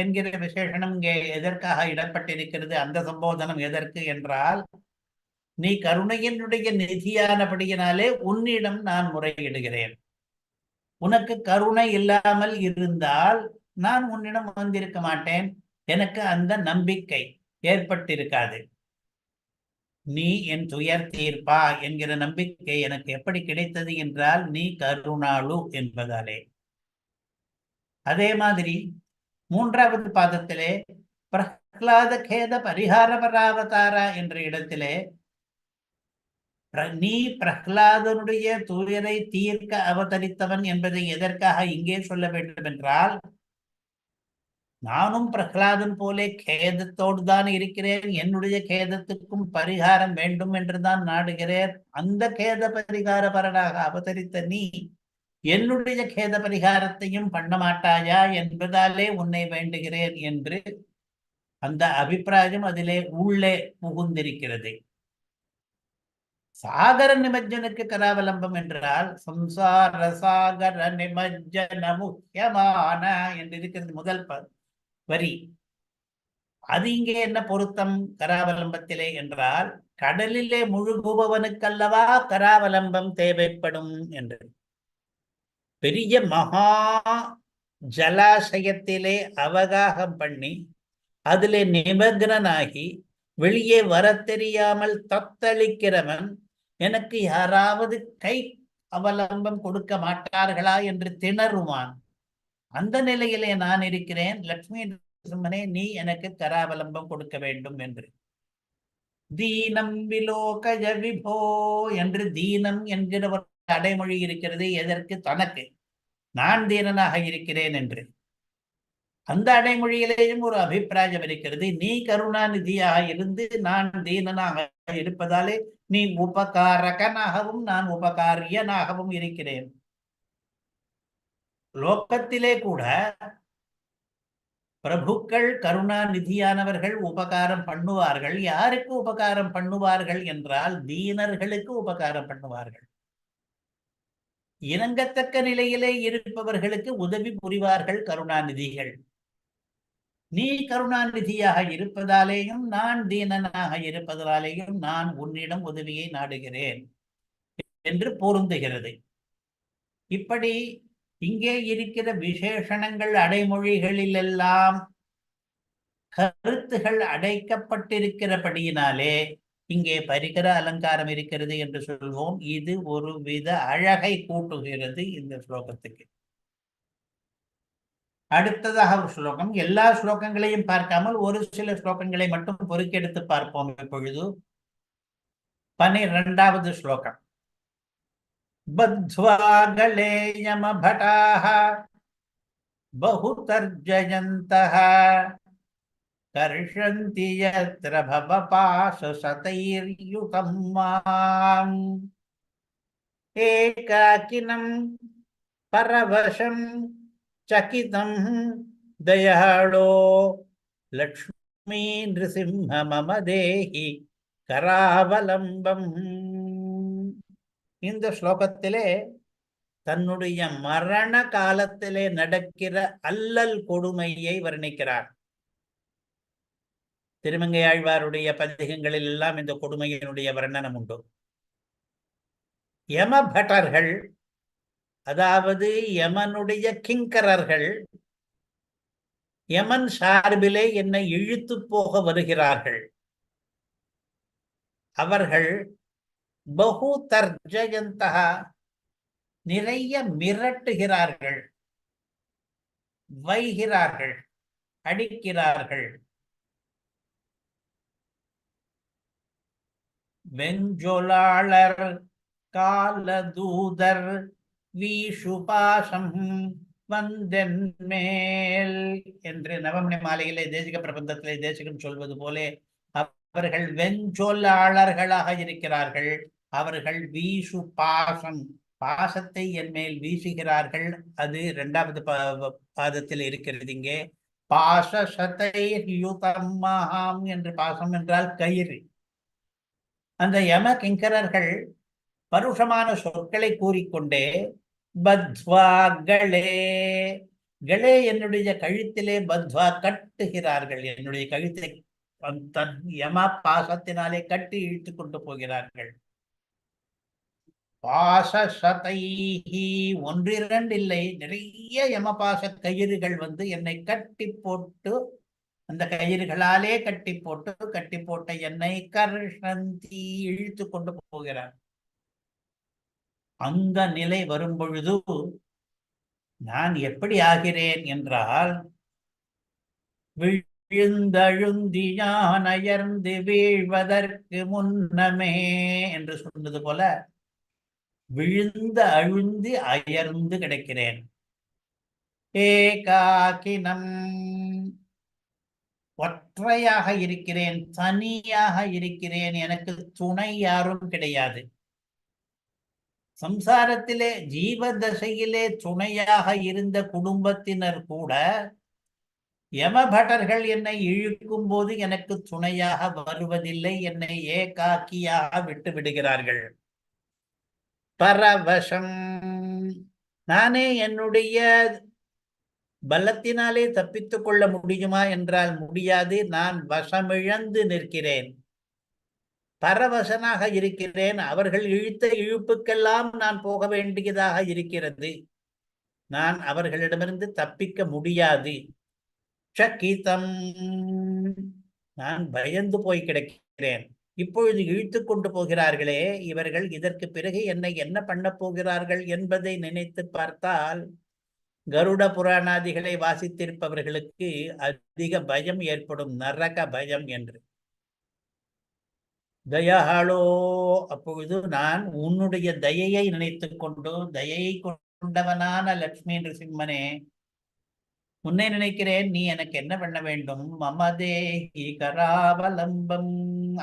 என்கிற விசேஷனம் இங்கே எதற்காக இடப்பட்டிருக்கிறது? அந்த சம்போதனம் எதற்கு என்றால், நீ கருணையினுடைய நிதியானபடியினாலே உன்னிடம் நான் முறையிடுகிறேன். உனக்கு கருணை இல்லாமல் இருந்தால் நான் உன்னிடம் வந்திருக்க மாட்டேன். எனக்கு அந்த நம்பிக்கை ஏற்பட்டிருக்காது. நீ என் துயர் தீர்ப்பா என்கிற நம்பிக்கை எனக்கு எப்படி கிடைத்தது என்றால், நீ கருணாளு என்பதாலே. அதே மாதிரி மூன்றாவது பாதத்திலே பிரஹ்லாத கேத பரிகார பராவதாரா என்ற இடத்திலே நீ பிரஹ்லாதனுடைய துயரை தீர்க்க அவதரித்தவன் என்பதை எதற்காக இங்கே சொல்ல வேண்டும் என்றால், நானும் பிரஹ்லாதன் போலே கேதத்தோடு தான் இருக்கிறேன், என்னுடைய கேதத்துக்கும் பரிகாரம் வேண்டும் என்றுதான் நாடுகிறேன். அந்த கேத பரிகார பரனாக அவதரித்த நீ என்னுடைய கேத பரிகாரத்தையும் பண்ண மாட்டாயா என்பதாலே உன்னை வேண்டுகிறேன் என்று அந்த அபிப்பிராயம் அதிலே உள்ளே புகுந்திருக்கிறது. சாகர நிமஜ்ஜனுக்கு கராவலம்பம் என்றால் சம்சார சாகர நிமஜ்ஜன முக்கியமான என்று இருக்கிறது முதல் வரி. அது இங்கே என்ன பொருத்தம் கராவலம்பத்திலே என்றால், கடலிலே முழுகுபவனுக்கல்லவா கராவலம்பம் தேவைப்படும் என்று. பெரிய மகா ஜலாசயத்திலே அவகாகம் பண்ணி அதிலே நிமக்னாகி வெளியே வர தெரியாமல் தத்தளிக்கிறவன், எனக்கு யாராவது கை அவலம்பம் கொடுக்க மாட்டார்களா என்று திணறுவான். அந்த நிலையிலே நான் இருக்கிறேன். லட்சுமி நரசிம்மனே, நீ எனக்கு கராவலம்பம் கொடுக்க வேண்டும் என்று. தீனம் விலோகய விபோ என்று தீனம் என்கிற ஒரு அடைமொழி இருக்கிறது. எதற்கு? தனக்கு நான் தீனனாக இருக்கிறேன் என்று. அந்த அடைமொழியிலேயும் ஒரு அபிப்பிராயம் இருக்கிறது. நீ கருணாநிதியாக இருந்து நான் தீனனாக இருப்பதாலே நீ உபகாரகனாகவும் நான் உபகாரியனாகவும் இருக்கிறேன். லோகத்திலே கூட பிரபுக்கள் கருணாநிதியானவர்கள் உபகாரம் பண்ணுவார்கள். யாருக்கு உபகாரம் பண்ணுவார்கள் என்றால், தீனர்களுக்கு உபகாரம் பண்ணுவார்கள். இணங்கத்தக்க நிலையிலே இருப்பவர்களுக்கு உதவி புரிவார்கள் கருணாநிதிகள். நீ கருணாநிதியாக இருப்பதாலேயும் நான் தீனனாக இருப்பதாலேயும் நான் உன்னிடம் உதவியை நாடுகிறேன் என்று பொருந்துகிறது. இப்படி இங்கே இருக்கிற விசேஷணங்கள் அடைமொழிகளிலெல்லாம் கருத்துகள் அடைக்கப்பட்டிருக்கிறபடியினாலே இங்கே பரிகர அலங்காரம் இருக்கிறது என்று சொல்வோம். இது ஒரு வித அழகை கூட்டுகிறது இந்த ஸ்லோகத்துக்கு. அடுத்ததாக ஒரு ஸ்லோகம். எல்லா ஸ்லோகங்களையும் பார்க்காமல் ஒரு சில ஸ்லோகங்களை மட்டும் பொறுக்கெடுத்து பார்ப்போம். இப்பொழுது 12வது ஸ்லோகம். பத்வா கலே யமபடாஹ பஹுதர்ஜயந்தஹ கர்ஷந்தி யத்ர பவபாசசதைர்யுதம் மாம் ஏகாகினம் பரவசம் சகிதம் தயாளோ லக்ஷ்மீ நிருசிம்ம மம தேஹி கராவலம்பம். இந்த ஸ்லோகத்திலே தன்னுடைய மரண காலத்திலே நடக்கிற அல்லல் கொடுமையை வர்ணிக்கிறார். திருமங்கை ஆழ்வாருடைய பதிகங்களில் எல்லாம் இந்த கொடுமையினுடைய வர்ணனம் உண்டு. யமபட்டர்கள், அதாவது யமனுடைய கிங்கரர்கள், யமன் சார்பிலே என்னை இழுத்து போக வருகிறார்கள். அவர்கள் பகு தர்ஜயந்தக, நிறைய மிரட்டுகிறார்கள், வைகிறார்கள், அடிக்கிறார்கள். வெஞ்சொலாளர் காலதூதர் வீஷுபாசம் வந்தென் மேல் என்று நவமணி மாலையிலே தேசிக பிரபந்தத்திலே தேசிகன் சொல்வது போலே அவர்கள் வெஞ்சொல்லாளர்களாக இருக்கிறார்கள். அவர்கள் வீசு பாசம், பாசத்தை என் மேல் வீசுகிறார்கள். அது இரண்டாவது பாதத்தில் இருக்கிறது. இங்கே பாசத்தை யுதம்மாம் என்று, பாசம் என்றால் கயிறு. அந்த யம கிங்கரர்கள் பருஷமான சொற்களை கூறிக்கொண்டே பத்வா களே, களே என்னுடைய கழுத்திலே பத்வா கட்டுகிறார்கள். என்னுடைய கழுத்தை யம பாசத்தினாலே கட்டி இழுத்து கொண்டு போகிறார்கள். பாசசதைஹி, ஒன்றிரண்டு இல்லை, நிறைய யமபாச கயிறுகள் வந்து என்னை கட்டி போட்டு, அந்த கயிறுகளாலே கட்டி போட்ட என்னை கர்ஷந்தி, இழுத்து கொண்டு போகிறார். அந்த நிலை வரும் பொழுது நான் எப்படி ஆகிறேன் என்றால், விழுந்தழுந்தி யான் அயர்ந்து வீழ்வதற்கு முன்னமே என்று சொன்னது போல விழுந்து அழுந்தி அயர்ந்து கிடக்கிறேன். ஏகாக்கினம், ஒற்றையாக இருக்கிறேன், தனியாக இருக்கிறேன், எனக்கு துணை யாரும் கிடையாது. சம்சாரத்திலே ஜீவதசையிலே துணையாக இருந்த குடும்பத்தினர் கூட யமபட்டர்கள் என்னை இழுக்கும் போது எனக்கு துணையாக வருவதில்லை, என்னை ஏகாக்கியாக விட்டு விடுகிறார்கள். பரவசம், நானே என்னுடைய பலத்தினாலே தப்பித்துக் கொள்ள முடியுமா என்றால் முடியாது. நான் வசமிழந்து நிற்கிறேன், பரவசனாக இருக்கிறேன். அவர்கள் இழுத்த இழுப்புக்கெல்லாம் நான் போக வேண்டியதாக இருக்கிறது. நான் அவர்களிடமிருந்து தப்பிக்க முடியாது. சக்கிதம், நான் பயந்து போய் கிடக்கிறேன். இப்பொழுது இழுத்து கொண்டு போகிறார்களே இவர்கள், இதற்கு பிறகு என்னை என்ன பண்ண போகிறார்கள் என்பதை நினைத்து பார்த்தால் கருட புராணாதிகளை வாசித்திருப்பவர்களுக்கு அதிக பயம் ஏற்படும், நரக பயம் என்று. தயாளோ, அப்பொழுது நான் உன்னுடைய தயையை நினைத்து கொண்டு, தயையை கொண்டவனான லட்சுமி நிருசிம்மனே, உன்னை நினைக்கிறேன், நீ எனக்கு என்ன பண்ண வேண்டும்? மமதேஹி கராவலம்பம்,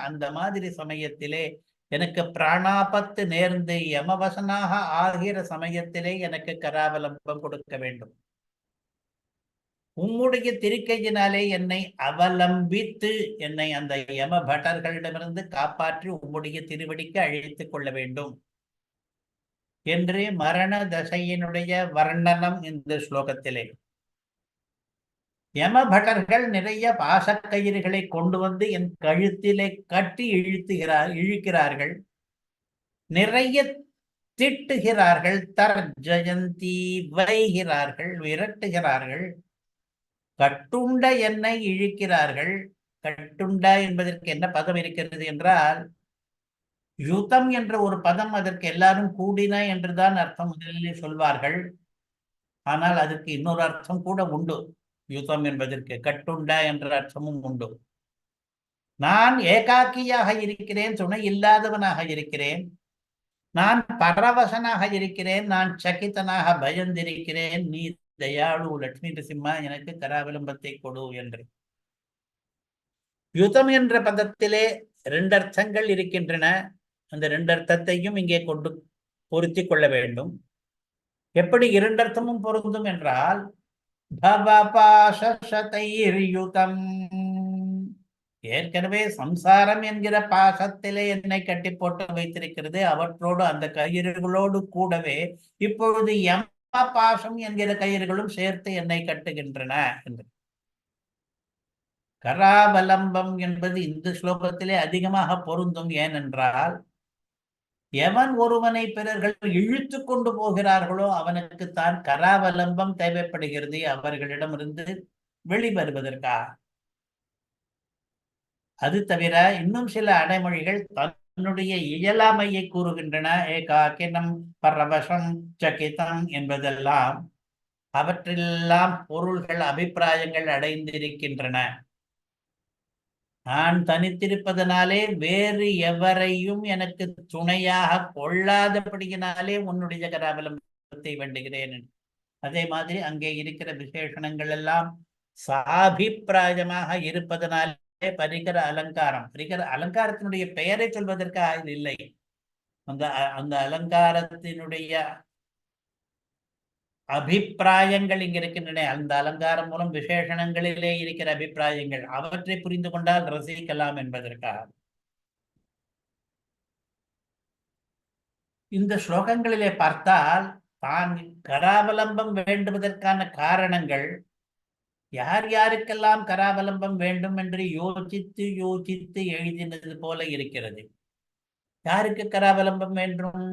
அந்த மாதிரி சமயத்திலே எனக்கு பிராணாபத்து நேர்ந்து யமவசனாக ஆகிற சமயத்திலே எனக்கு கராவலம்பம் கொடுக்க வேண்டும். உம்முடைய திருக்கையினாலே என்னை அவலம்பித்து என்னை அந்த யம பட்டர்களிடமிருந்து காப்பாற்றி உம்முடைய திருவடிக்கு அழைத்துக் கொள்ள வேண்டும் என்று மரண தசையினுடைய வர்ணனம் இந்த ஸ்லோகத்திலே. யம பட்டர்கள் நிறைய பாசக்கயிறுகளை கொண்டு வந்து என் கழுத்திலே கட்டி இழுக்கிறார்கள், நிறைய திட்டுகிறார்கள், தர்ஜயந்தி, வைகிறார்கள், விரட்டுகிறார்கள், கட்டுண்ட என்னை இழுக்கிறார்கள். கட்டுண்ட என்பதற்கு என்ன பதம் இருக்கிறது என்றால், யுத்தம் என்ற ஒரு பதம், அதற்கு எல்லாரும் கூடின என்றுதான் அர்த்தம் முதலில் சொல்வார்கள். ஆனால் அதற்கு இன்னொரு அர்த்தம் கூட உண்டு. யுத்தம் என்பதற்கு கட்டுண்ட என்ற அர்த்தமும் உண்டு. நான் ஏகாக்கியாக இருக்கிறேன், துணை இல்லாதவனாக இருக்கிறேன், நான் பரவசனாக இருக்கிறேன், நான் சகித்தனாக பயந்திருக்கிறேன். நீ தயாளு லட்சுமி நரசிம்மா, எனக்கு கராவலம்பத்தை கொடு என்று. யுத்தம் என்ற பதத்திலே இரண்டு அர்த்தங்கள் இருக்கின்றன. அந்த இரண்டு அர்த்தத்தையும் இங்கே கொண்டு பொருத்தி கொள்ள வேண்டும். எப்படி இரண்டு அர்த்தமும் பொருந்தும் என்றால், பவபாசதைர்யுதம், ஏற்கனவே சம்சாரம் என்கிற பாசத்திலே என்னை கட்டி போட்டு வைத்திருக்கிறது. அவற்றோடு அந்த கயிறுகளோடு கூடவே இப்பொழுது யம பாசம் என்கிற கயிறுகளும் சேர்த்து என்னை கட்டுகின்றன என்று. கராவலம்பம் என்பது இந்த ஸ்லோகத்திலே அதிகமாக பொருந்தும். ஏனென்றால் எவன் ஒருவனை பிறர்கள் இழுத்து கொண்டு போகிறார்களோ அவனுக்குத்தான் கராவலம்பம் தேவைப்படுகிறது அவர்களிடமிருந்து வெளிவருவதற்காக. அது தவிர இன்னும் சில அடைமொழிகள் தன்னுடைய இயலாமையை கூறுகின்றன. ஏகாக்கினம் பரவசம் சகிதம் என்பதெல்லாம் அவற்றெல்லாம் பொருள்கள் அபிப்பிராயங்கள் அடைந்திருக்கின்றன. நான் தனித்திருப்பதனாலே வேறு எவரையும் எனக்கு துணையாக கொள்ளாதபடியினாலே உன்னுடைய கராவலம்பத்தை வேண்டுகிறேன். அதே மாதிரி அங்கே இருக்கிற விசேஷணங்கள் எல்லாம் சாபிப்பிராயமாக இருப்பதனாலே பரிகர அலங்காரம். பரிகர அலங்காரத்தினுடைய பெயரை சொல்வதற்கு இல்லை. அந்த அந்த அலங்காரத்தினுடைய அபிப்பிராயங்கள் இங்க இருக்கின்றன. அந்த அலங்காரம் மூலம் விசேஷணங்களிலே இருக்கிற அபிப்பிராயங்கள் அவற்றை புரிந்து கொண்டால் ரசிக்கலாம் என்பதற்காக. இந்த ஸ்லோகங்களிலே பார்த்தால் தான் கராவலம்பம் வேண்டுவதற்கான காரணங்கள் யார் யாருக்கெல்லாம் கராவலம்பம் வேண்டும் என்று யோசித்து யோசித்து எழுதினது போல இருக்கிறது. யாருக்கு கராவலம்பம் வேண்டும்?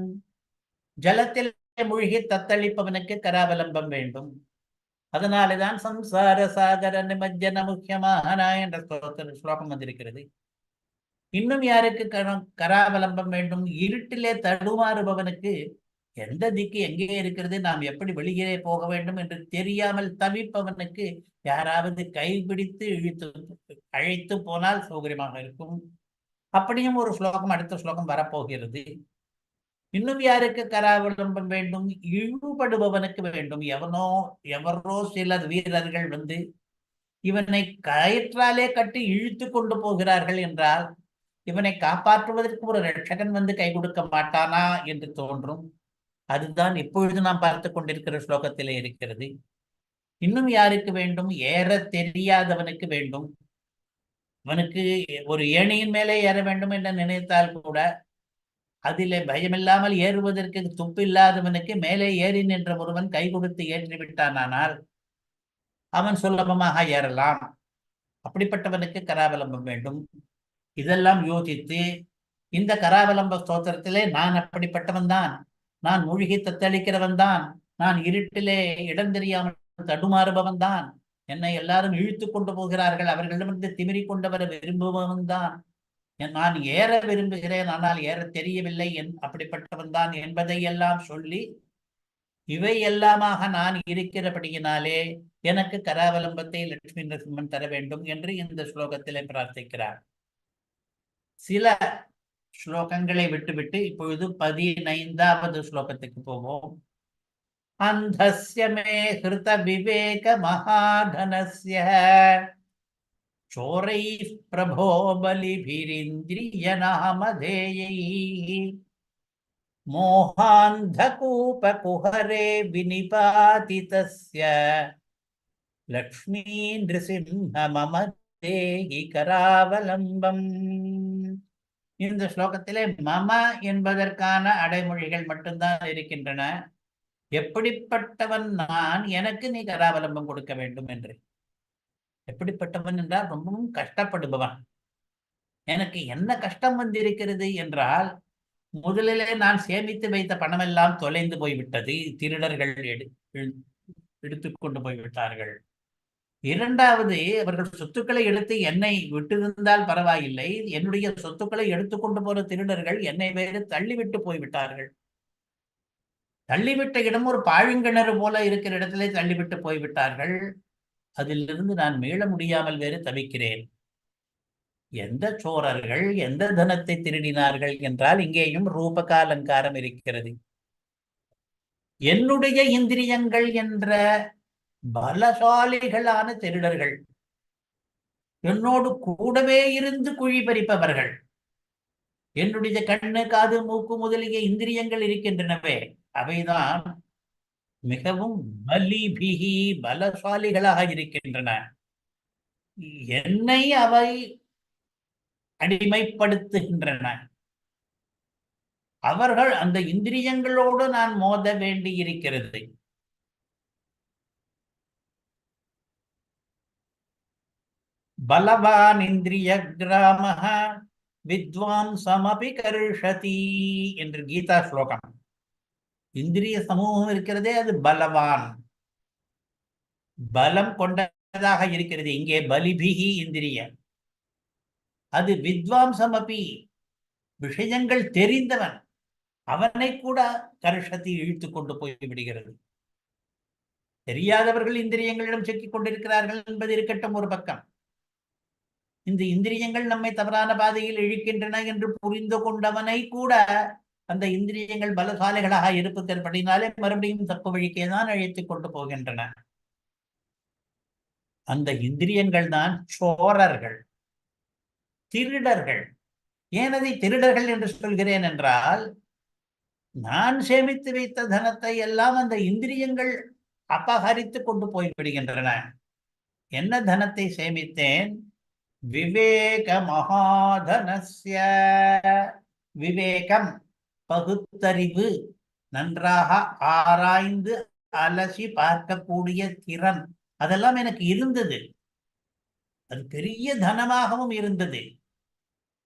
ஜலத்தில் மூழ்கி தத்தளிப்பவனுக்கு கராவலம்பம் வேண்டும். அதனாலேதான் சம்சார சாகர நிமஜ்ஜன முக்கியமான என்ற ஸ்லோகம் வந்திருக்கிறது. இன்னும் யாருக்கு கராவலம்பம் வேண்டும்? இருட்டிலே தடுமாறுபவனுக்கு எந்த திக்கு எங்கே இருக்கிறது, நாம் எப்படி வெளியே போக வேண்டும் என்று தெரியாமல் தவிப்பவனுக்கு யாராவது கைபிடித்து அழைத்து போனால் சௌகரியமாக இருக்கும். அப்படியும் ஒரு ஸ்லோகம் அடுத்த ஸ்லோகம் வரப்போகிறது. இன்னும் யாருக்கு கராவலம்பம் வேண்டும்? இழுபடுபவனுக்கு வேண்டும். எவரோ சிலர் வீரர்கள் வந்து இவனை கயிற்றாலே கட்டி இழுத்து கொண்டு போகிறார்கள் என்றால் இவனை காப்பாற்றுவதற்கு ஒரு ரட்சகன் வந்து கை கொடுக்க மாட்டானா என்று தோன்றும். அதுதான் இப்பொழுது நாம் பார்த்து கொண்டிருக்கிற ஸ்லோகத்திலே இருக்கிறது. இன்னும் யாருக்கு வேண்டும்? ஏற தெரியாதவனுக்கு வேண்டும். அவனுக்கு ஒரு ஏணியின் மேலே ஏற வேண்டும் என்று நினைத்தால் கூட அதிலே பயமில்லாமல் ஏறுவதற்கு துப்பில்லாதவனுக்கு மேலே ஏறி நின்ற ஒருவன் கை கொடுத்து ஏற்றிவிட்டானால் அவன் சுலபமாக ஏறலாம். அப்படிப்பட்டவனுக்கு கராவலம்பம் வேண்டும். இதெல்லாம் யோசித்து இந்த கராவலம்ப ஸ்தோத்திரத்திலே நான் அப்படிப்பட்டவன் தான், நான் மூழ்கி தத்தளிக்கிறவன் தான், நான் இருட்டிலே இடம் தெரியாமல் தடுமாறுபவன் தான், என்னை எல்லாரும் இழுத்து கொண்டு போகிறார்கள், அவர்களிடமிருந்து திமிரி கொண்டு வர விரும்புபவன் தான், நான் ஏற விரும்புகிறேன் ஆனால் ஏற தெரியவில்லை அப்படிப்பட்டவன் தான் என்பதையெல்லாம் சொல்லி இவை எல்லாமாக நான் இருக்கிறபடியினாலே எனக்கு கராவலம்பத்தை லட்சுமி நரசிம்மன் தர வேண்டும் என்று இந்த ஸ்லோகத்திலே பிரார்த்திக்கிறார். சில ஸ்லோகங்களை விட்டுவிட்டு இப்பொழுது 15வது ஸ்லோகத்துக்கு போவோம். அந்தஸ்ய மே ஹிருத விவேக மகாதனஸ்ய சோரைः பிரபோ பலிபிரிந்திரிய நாமதேயைः மோகாந்தகூப குஹரே விநிபாதிதஸ்ய லக்ஷ்மீ நிருசிம்ஹ மம தேஹி கராவலம்பம். இந்த ஸ்லோகத்திலே மம என்பதற்கான அடைமொழிகள் மட்டும்தான் இருக்கின்றன. எப்படிப்பட்டவன் நான், எனக்கு நீ கராவலம்பம் கொடுக்க வேண்டும் என்று. எப்படிப்பட்டவன் என்றால் ரொம்பவும் கஷ்டப்படுபவன். எனக்கு என்ன கஷ்டம் வந்திருக்கிறது என்றால், முதலிலே நான் சேமித்து வைத்த பணமெல்லாம் தொலைந்து போய்விட்டது, திருடர்கள் எடுத்துக்கொண்டு போய்விட்டார்கள். இரண்டாவது, அவர்கள் சொத்துக்களை எடுத்து என்னை விட்டிருந்தால் பரவாயில்லை, என்னுடைய சொத்துக்களை எடுத்துக்கொண்டு போற திருடர்கள் என்னை வேறு தள்ளிவிட்டு போய்விட்டார்கள். தள்ளிவிட்ட இடம் ஒரு பாழுங்கிணறு போல இருக்கிற இடத்திலே தள்ளிவிட்டு போய்விட்டார்கள். அதிலிருந்து நான் மீள முடியாமல் வேறு தவிக்கிறேன். எந்த சோரர்கள் எந்த தனத்தை திருடினார்கள் என்றால் இங்கேயும் ரூபகாலங்காரம் இருக்கிறது. என்னுடைய இந்திரியங்கள் என்ற பலசாலிகளான திருடர்கள், என்னோடு கூடவே இருந்து குழி பறிப்பவர்கள், என்னுடைய கண்ணு காது மூக்கு முதலிய இந்திரியங்கள் இருக்கின்றனவே அவைதான் மிகவும் பலிபிகி பலசாலிகளாக இருக்கின்றன. என்னை அவை அடிமைப்படுத்துகின்றன. அவர்கள் அந்த இந்திரியங்களோடு நான் மோத வேண்டி இருக்கிறது. பலவான் இந்திரிய கிராமஹ வித்வாம்சமபி கர்ஷதி என்று கீதா ஸ்லோகம். இந்திரிய சமூகம் இருக்கிறதே அது பலவான், பலம் கொண்டதாக இருக்கிறது. இங்கே பலிபிகி இந்திரிய, அது வித்வாம்சமபி, விஷயங்கள் தெரிந்தவன், அவனை கூட கர்ஷதி இழுத்து கொண்டு போய் விடுகிறது. தெரியாதவர்கள் இந்திரியங்களிடம் சிக்கிக் கொண்டிருக்கிறார்கள் என்பது இருக்கட்டும் ஒரு பக்கம். இந்த இந்திரியங்கள் நம்மை தவறான பாதையில் இழுக்கின்றன என்று புரிந்து கொண்டவனை கூட அந்த இந்திரியங்கள் பலசாலிகளாக இருப்பதற்படினாலே மறுபடியும் தப்பு வழிக்கே தான் அழைத்துக் கொண்டு போகின்றன. அந்த இந்திரியங்கள் தான் சோரர்கள், திருடர்கள். ஏன் அதை திருடர்கள் என்று சொல்கிறேன் என்றால், நான் சேமித்து வைத்த தனத்தை எல்லாம் அந்த இந்திரியங்கள் அபகரித்து கொண்டு போய்விடுகின்றன. என்ன தனத்தை சேமித்தேன்? விவேக மகாதனஸ்ய. விவேகம், பகுத்தறிவு, நன்றாக ஆராய்ந்து அலசி பார்க்கக்கூடிய திறன், அதெல்லாம் எனக்கு இருந்தது. அது பெரிய தனமாகவும் இருந்தது.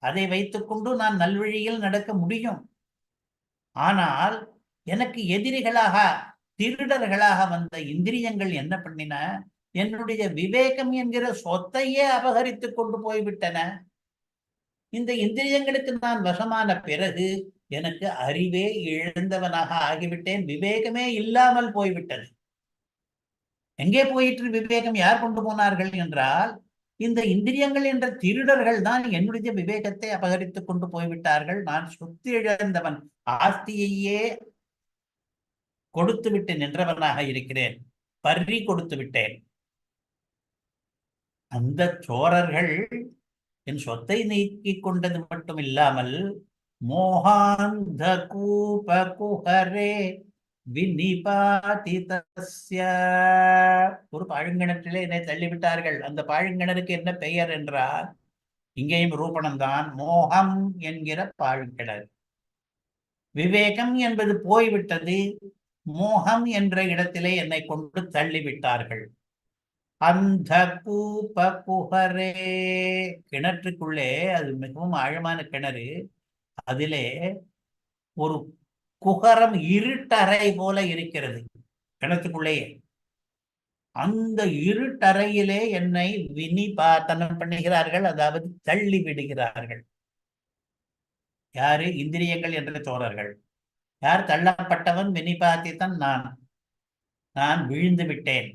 அதை வைத்துக்கொண்டு நான் நல்வழியில் நடக்க முடியும். ஆனால் எனக்கு எதிரிகளாக, திருடர்களாக வந்த இந்திரியங்கள் என்ன பண்ணின? என்னுடைய விவேகம் என்கிற சொத்தையே அபகரித்து கொண்டு போய்விட்டன. இந்த இந்திரியங்களுக்கு நான் வசமான பிறகு எனக்கு அறிவே இழந்தவனாக ஆகிவிட்டேன். விவேகமே இல்லாமல் போய்விட்டது. எங்கே போயிற்று விவேகம்? யார் கொண்டு போனார்கள் என்றால், இந்த இந்திரியங்கள் என்ற திருடர்கள் தான் என்னுடைய விவேகத்தை அபகரித்து கொண்டு போய்விட்டார்கள். நான் சொத்து இழந்தவன், ஆஸ்தியையே கொடுத்து விட்டு நின்றவனாக இருக்கிறேன். பறி கொடுத்து விட்டேன். அந்த சோரர்கள் என் சொத்தை நீக்கிக் கொண்டது மட்டும் இல்லாமல், மோகாந்த கூப குஹரே விநிபாதிதஸ்ய, ஒரு பாழுங்கிணற்றிலே என்னை தள்ளிவிட்டார்கள். அந்த பாழுங்கிணறுக்கு என்ன பெயர் என்றால், இங்கேயும் ரூபணம்தான், மோகம் என்கிற பாழுங்கிணறு. விவேகம் என்பது போய்விட்டது, மோகம் என்ற இடத்திலே என்னை கொண்டு தள்ளிவிட்டார்கள். அந்த கூப குஹரே, கிணற்றுக்குள்ளே, அது மிகவும் ஆழமான கிணறு, அதிலே ஒரு குகரம் இருட்டறை போல இருக்கிறது கிணத்துக்குள்ளேயே. அந்த இருட்டறையிலே என்னை வினிபாத்தனம் பண்ணுகிறார்கள், அதாவது தள்ளி விடுகிறார்கள். யாரு? இந்திரியங்கள் என்ற சோழர்கள். யார் தள்ளப்பட்டவன்? வினிபாத்தித்தன் நான். நான் விழுந்து விட்டேன்,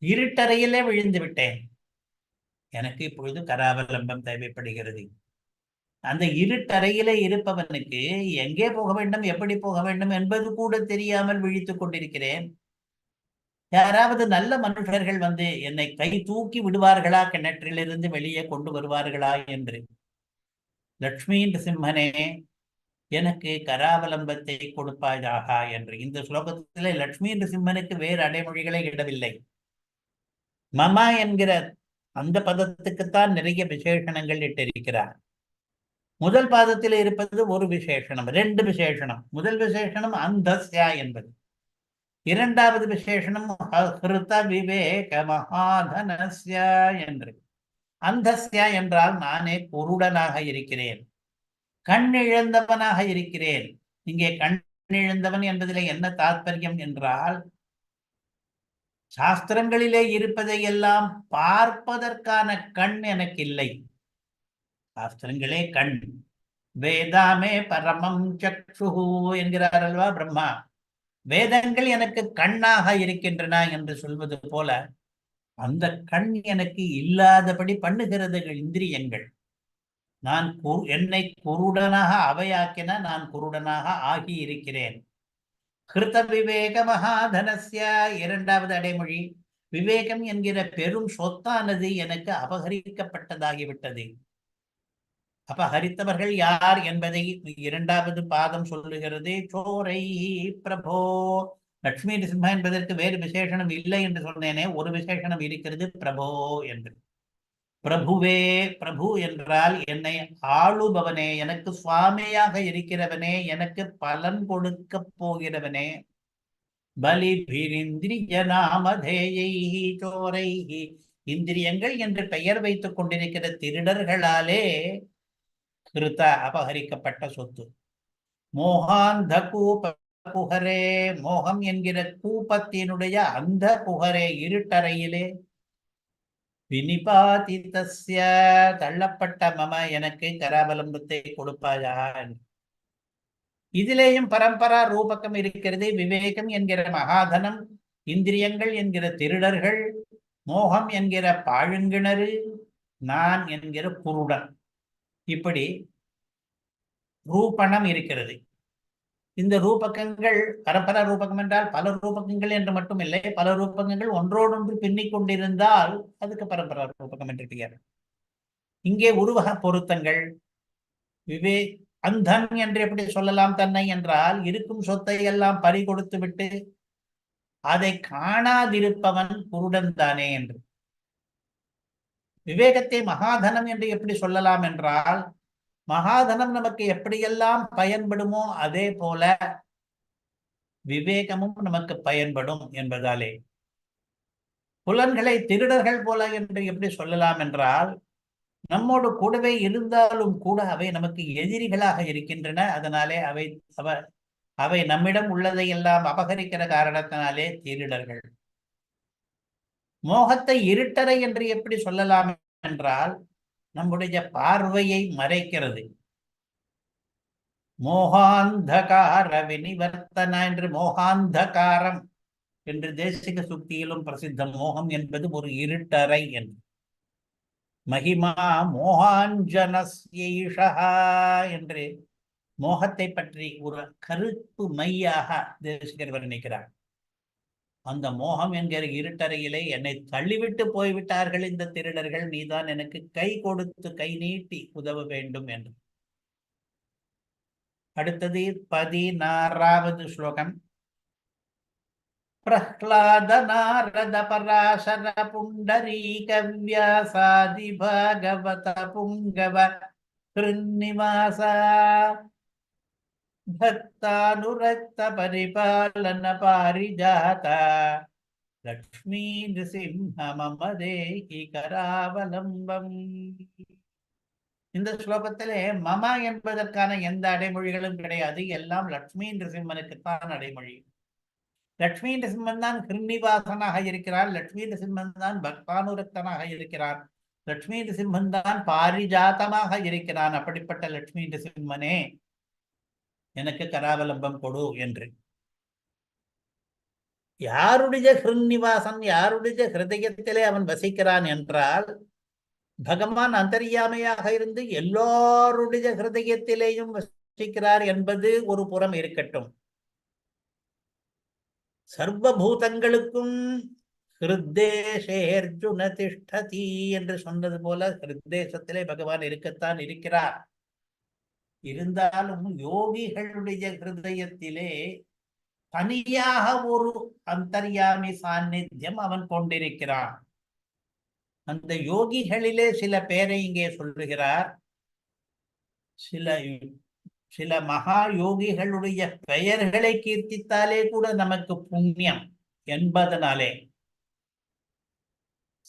இருட்டறையிலே விழுந்து விட்டேன். எனக்கு இப்பொழுது கராவலம்பம் தேவைப்படுகிறது. அந்த இருட்டறையிலே இருப்பவனுக்கு எங்கே போக வேண்டும், எப்படி போக வேண்டும் என்பது கூட தெரியாமல் விழித்துக் கொண்டிருக்கிறேன். யாராவது நல்ல மனுஷர்கள் வந்து என்னை கை தூக்கி விடுவார்களா, கிணற்றிலிருந்து வெளியே கொண்டு வருவார்களா என்று. லட்சுமி சிம்மனே, எனக்கு கராவலம்பத்தை கொடுப்பாயாக என்று. இந்த ஸ்லோகத்திலே லட்சுமி சிம்மனுக்கு வேறு அடைமொழிகளை இடவில்லை. மமா என்கிற அந்த பதத்துக்குத்தான் நிறைய விசேஷணங்கள் இட்டிருக்கிறார். முதல் பாதத்தில் இருப்பது ஒரு விசேஷணம், ரெண்டு விசேஷணம். முதல் விசேஷணம் அந்தஸ்யா என்பது. இரண்டாவது விசேஷணம் ஹிருத விவேக மகாதனஸ்ய என்று. அந்தஸ்யா என்றால் நானே குருடனாக இருக்கிறேன், கண் இழந்தவனாக இருக்கிறேன். இங்கே கண் இழந்தவன் என்பதிலே என்ன தாற்பயம் என்றால், சாஸ்திரங்களிலே இருப்பதை எல்லாம் பார்ப்பதற்கான கண் எனக்கு இல்லை. சாஸ்திரங்களே கண். வேதாமே பரமம் சக்ஷு என்கிறார் அல்லவா பிரம்மா. வேதங்கள் எனக்கு கண்ணாக இருக்கின்றன என்று சொல்வது போல, அந்த கண் எனக்கு இல்லாதபடி பண்ணுகிறது இந்திரியங்கள். நான் என்னை குருடனாக அவையாக்கின, நான் குருடனாக ஆகி இருக்கிறேன். கிருத விவேக மகாதனஸ்ய, இரண்டாவது அடைமொழி. விவேகம் என்கிற பெரும் சொத்தானது எனக்கு அபகரிக்கப்பட்டதாகிவிட்டது. அபகரித்தவர்கள் யார் என்பதை இரண்டாவது பாதம் சொல்லுகிறது. சோரை பிரபோ. லட்சுமி சிம்ம என்பதற்கு வேறு விசேஷனம் இல்லை என்று சொன்னேனே, ஒரு விசேஷனம் இருக்கிறது, பிரபோ என்று. பிரபுவே, பிரபு என்றால் என்னை ஆளுபவனே, எனக்கு சுவாமியாக இருக்கிறவனே, எனக்கு பலன் கொடுக்க போகிறவனே. பலிபிரிந்திரிய நாமதேயைஹி சோரைஹி, இந்திரியங்கள் என்று பெயர் வைத்துக் கொண்டிருக்கிற திருடர்களாலே கிருத அபகரிக்கப்பட்ட சொத்து. மோகாந்த கூப குஹரே, மோகம் என்கிற கூபத்தினுடைய அந்த குஹரே இருட்டறையிலே, வினிபாதிதஸ்ய தள்ளப்பட்ட மம எனக்கு கராவலம்பத்தை கொடுப்பாயா. இதிலேயும் பரம்பரா ரூபகம் இருக்கிறது. விவேகம் என்கிற மகாதனம், இந்திரியங்கள் என்கிற திருடர்கள், மோகம் என்கிற பாழுங்கிணறு, நான் என்கிற குருடன், இப்படி ரூபணம் இருக்கிறது. இந்த ரூபகங்கள் பரம்பரா ரூபகம் என்றால் பல ரூபகங்கள் என்று மட்டும் இல்லை, பல ரூபகங்கள் ஒன்றோடொன்று பின்னிக் கொண்டிருந்தால் அதுக்கு பரம்பரா ரூபகம் என்று பெயர். இங்கே உருவக பொருத்தங்கள். விவே அந்தன் என்று எப்படி சொல்லலாம் தன்னை என்றால், இருக்கும் சொத்தை எல்லாம் பறி கொடுத்து விட்டு அதை காணாதிருப்பவன் குருடன் தானே என்று. விவேகத்தை மகாதனம் என்று எப்படி சொல்லலாம் என்றால், மகாதனம் நமக்கு எப்படியெல்லாம் பயன்படுமோ அதே போல விவேகமும் நமக்கு பயன்படும் என்பதாலே. புலன்களை திருடர்கள் போல என்று எப்படி சொல்லலாம் என்றால், நம்மோடு கூடவே இருந்தாலும் கூட அவை நமக்கு எதிரிகளாக இருக்கின்றன. அதனாலே அவை நம்மிடம் உள்ளதை எல்லாம் அபகரிக்கிற காரணத்தினாலே திருடர்கள். மோகத்தை இருட்டறை என்று எப்படி சொல்லலாம் என்றால், நம்முடைய பார்வையை மறைக்கிறது. மோகாந்தகார வினிவர்த்தன என்று, மோகாந்தகாரம் என்று தேசிக சுக்தியிலும் பிரசித்தம். மோகம் என்பது ஒரு இருட்டறை என்று. மகிமா மோகாஞ்சனஸ்யைஷா என்று மோகத்தை பற்றி ஒரு கருப்பு மையாக தேசிகர் வர்ணிக்கிறார். அந்த மோகம் என்கிற இருட்டறையிலே என்னை தள்ளிவிட்டு போய்விட்டார்கள் இந்த திருடர்கள், நீதான் எனக்கு கை கொடுத்து கை நீட்டி உதவ வேண்டும் என்று. அடுத்தது 16வது ஸ்லோகம். பிரஹ்லாத நாரத பராசர புண்டரீக வியாசாதி பாகவத புங்கவ கிருன்னிவாச பக்தானுரக்த பரிபாலன பாரிஜாத லக்ஷ்மீ நிருசிம்ஹ மம தேஹி கராவலம்பம். இந்த ஸ்லோகத்திலே மம என்பதற்கான எந்த அடைமொழிகளும் கிடையாது. எல்லாம் லக்ஷ்மி நிருசிம்மனுக்குத்தான் அடைமொழி. லக்ஷ்மி நிருசிம்மன் தான் கிருன்னிவாசனாக இருக்கிறார். லக்ஷ்மி நிருசிம்மன் தான் பக்தானுரக்தனாக இருக்கிறார். லக்ஷ்மி நிருசிம்மன் தான் பாரிஜாத்தமாக இருக்கிறான். அப்படிப்பட்ட லக்ஷ்மி நிருசிம்மனே, எனக்கு கராவலம்பம் கொடு என்று. யாருடைய கிருன்னிவாசன், யாருடைய ஹிருதயத்திலே அவன் வசிக்கிறான் என்றால், பகவான் அந்தர்யாமையாக இருந்து எல்லாருடைய ஹிருதயத்திலேயும் வசிக்கிறார் என்பது ஒரு புறம் இருக்கட்டும். சர்வபூதங்களுக்கும் ஹிருத்தேஷே அர்ஜுன திஷ்டதி என்று சொன்னது போல ஹிருத்தேசத்திலே பகவான் இருக்கத்தான் இருக்கிறார். இருந்தாலும் யோகிகளுடைய ஹிருதயத்திலே தனியாக ஒரு அந்தர்யாமி சாநித்தியம் அவன் கொண்டிருக்கிறான். அந்த யோகிகளிலே சில பேரை இங்கே சொல்லுகிறார். சில மகா யோகிகளுடைய பெயர்களை கீர்த்தித்தாலே கூட நமக்கு புண்ணியம் என்பதனாலே,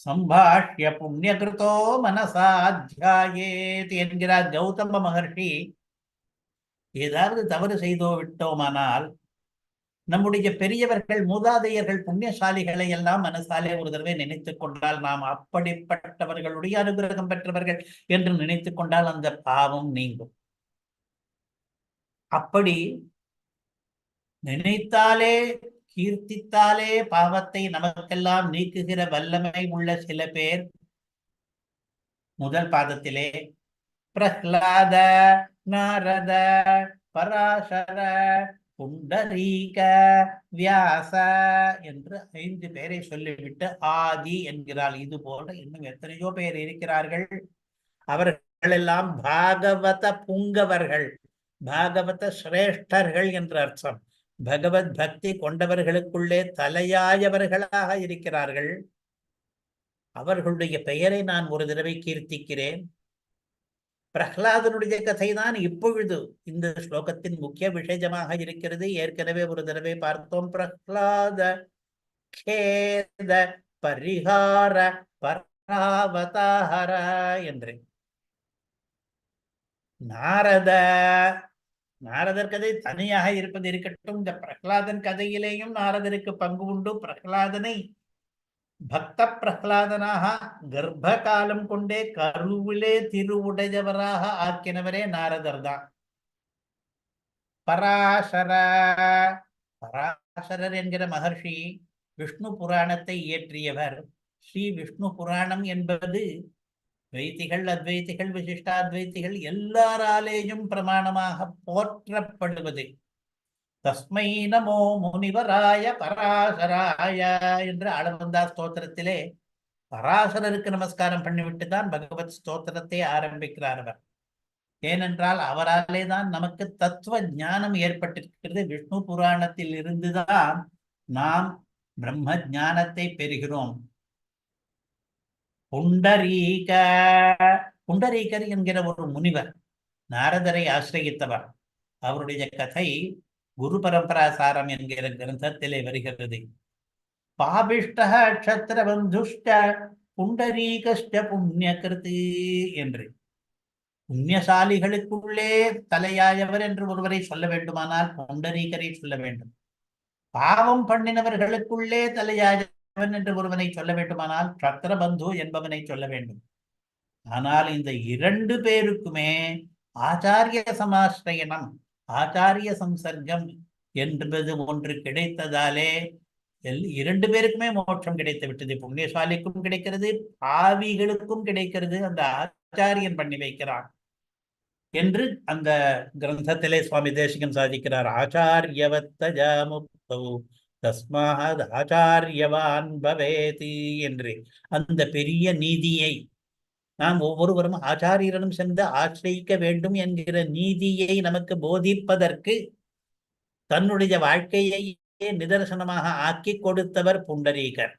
சம்பாஷ்ய புண்ணியகிருத்தோ மனசாத்தியாயேத் என்கிறார் கௌதம மகர்ஷி. ஏதாவது தவறு செய்தோ விட்டோமானால் நம்முடைய பெரியவர்கள் மூதாதையர்கள் புண்ணியசாலிகளை எல்லாம் மனசாலே ஒரு தடவை நினைத்துக் கொண்டால், நாம் அப்படிப்பட்டவர்களுடைய அனுகிரகம் பெற்றவர்கள் என்று நினைத்துக் கொண்டால் அந்த பாவம் நீங்கும். அப்படி நினைத்தாலே கீர்த்தித்தாலே பாவத்தை நமக்கெல்லாம் நீக்குகிற வல்லமை உள்ள சில பேர் முதல் பாதத்திலே பிரஹ்லாத, நாரத, பராசர, புண்டரீக, வியாச என்று 5 பேரை சொல்லிவிட்டு ஆதி என்கிறாள். இது போல இன்னும் எத்தனையோ பேர் இருக்கிறார்கள். அவர்கள் எல்லாம் பாகவத புங்கவர்கள், பாகவத சிரேஷ்டர்கள் என்று அர்த்தம். பகவத் பக்தி கொண்டவர்களுக்குள்ளே தலையாயவர்களாக இருக்கிறார்கள். அவர்களுடைய பெயரை நான் ஒரு தடவை கீர்த்திக்கிறேன். பிரஹ்லாதனுடைய கதைதான் இப்பொழுது இந்த ஸ்லோகத்தின் முக்கிய விஷயமாக இருக்கிறது. ஏற்கனவே ஒரு தடவை பார்த்தோம். பிரஹ்லாத கேத பரிஹார பராவதார என்று. நாரதர் கதை தனியாக இருப்பது இருக்கட்டும், இந்த பிரஹ்லாதன் கதையிலேயும் நாரதருக்கு பங்கு உண்டு. பிரஹ்லாதனை பக்த பிரஹ்லாதனாக கர்ப்ப காலம் கொண்டே கருவிலே திருவுடையவராக ஆக்கினவரே நாரதர் தான். பராசரர் என்கிற மகர்ஷி விஷ்ணு புராணத்தை இயற்றியவர். ஸ்ரீ விஷ்ணு புராணம் என்பது துவைத்திகள், அத்வைத்திகள், விசிஷ்டாத்வைத்திகள் எல்லாராலேயும் பிரமாணமாக போற்றப்படுவது. தஸ்மை நமோ முனிவராய பராசராய என்று ஆளவந்தா ஸ்தோத்திரத்திலே பராசரருக்கு நமஸ்காரம் பண்ணிவிட்டு தான் பகவத் ஸ்தோத்திரத்தை ஆரம்பிக்கிறார் அவர். ஏனென்றால் அவராலே தான் நமக்கு தத்துவ ஞானம் ஏற்பட்டிருக்கிறது. விஷ்ணு புராணத்தில் இருந்துதான் நாம் பிரம்ம ஞானத்தை பெறுகிறோம். புண்டரீகர் என்கிற ஒரு முனிவர் நாரதரை ஆசிரியத்தவர். அவருடைய கதை குரு பரம்பராசாரம் என்கிற கிரந்தத்திலே வருகிறது. பாபிஷ்ட க்ஷத்ரபந்துஷ்ட புண்டரீகஷ்ட புண்ணியகிருதி என்று. புண்ணியசாலிகளுக்குள்ளே தலையாயவர் என்று ஒருவரை சொல்ல வேண்டுமானால் புண்டரீகரை சொல்ல வேண்டும். பாவம் பண்ணினவர்களுக்குள்ளே தலையாயவன் என்று ஒருவனை சொல்ல வேண்டுமானால் க்ஷத்ரபந்து என்பவனை சொல்ல வேண்டும். ஆனால் இந்த இரண்டு பேருக்குமே ஆச்சாரிய சமாஸ்ரயனம், ஆச்சாரிய சம்சர்க்கம் என்பது ஒன்று கிடைத்ததாலே இரண்டு பேருக்குமே மோட்சம் கிடைத்து விட்டது. புண்ணியசாலிக்கும் கிடைக்கிறது, பாவிகளுக்கும் கிடைக்கிறது. அந்த ஆச்சாரியன் பண்ணி வைக்கிறான் என்று அந்த கிரந்தத்திலே சுவாமி தேசிகன் சாதிக்கிறார். ஆச்சாரியவத்தஜாமுக்தௌ தஸ்மாத் ஆச்சாரியவான் பவேதி என்று. அந்த பெரிய நீதியை நாம் ஒவ்வொருவரும் ஆச்சாரியரிடம் சென்று ஆசிரியிக்க வேண்டும் என்கிற நீதியை நமக்கு போதிப்பதற்கு தன்னுடைய வாழ்க்கையை நிதர்சனமாக ஆக்கி கொடுத்தவர் புண்டரீகர்.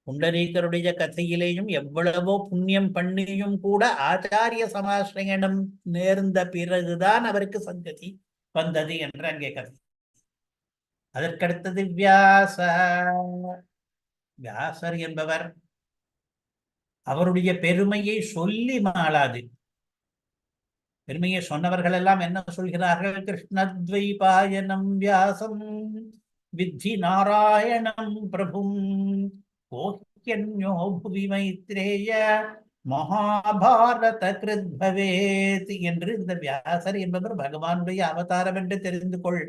புண்டரீகருடைய கதையிலேயும் எவ்வளவோ புண்ணியம் பண்ணியும் கூட ஆச்சாரிய சமாசிரயனம் நேர்ந்த பிறகுதான் அவருக்கு சங்கதி வந்தது என்று அங்கே கதை. அதற்கடுத்தது வியாசர் என்பவர். அவருடைய பெருமையை சொல்லி மாளாது. பெருமையை சொன்னவர்கள் எல்லாம் என்ன சொல்கிறார்கள்? கிருஷ்ணத்வைபாயனம் வியாசம் வித்தி நாராயணம் பிரபும் கோஹ்யன்யோ புவி மைத்ரேய மகாபாரத கிருத் பவேத் என்று. இந்த வியாசர் என்பவர் பகவானுடைய அவதாரம் என்று தெரிந்து கொள்.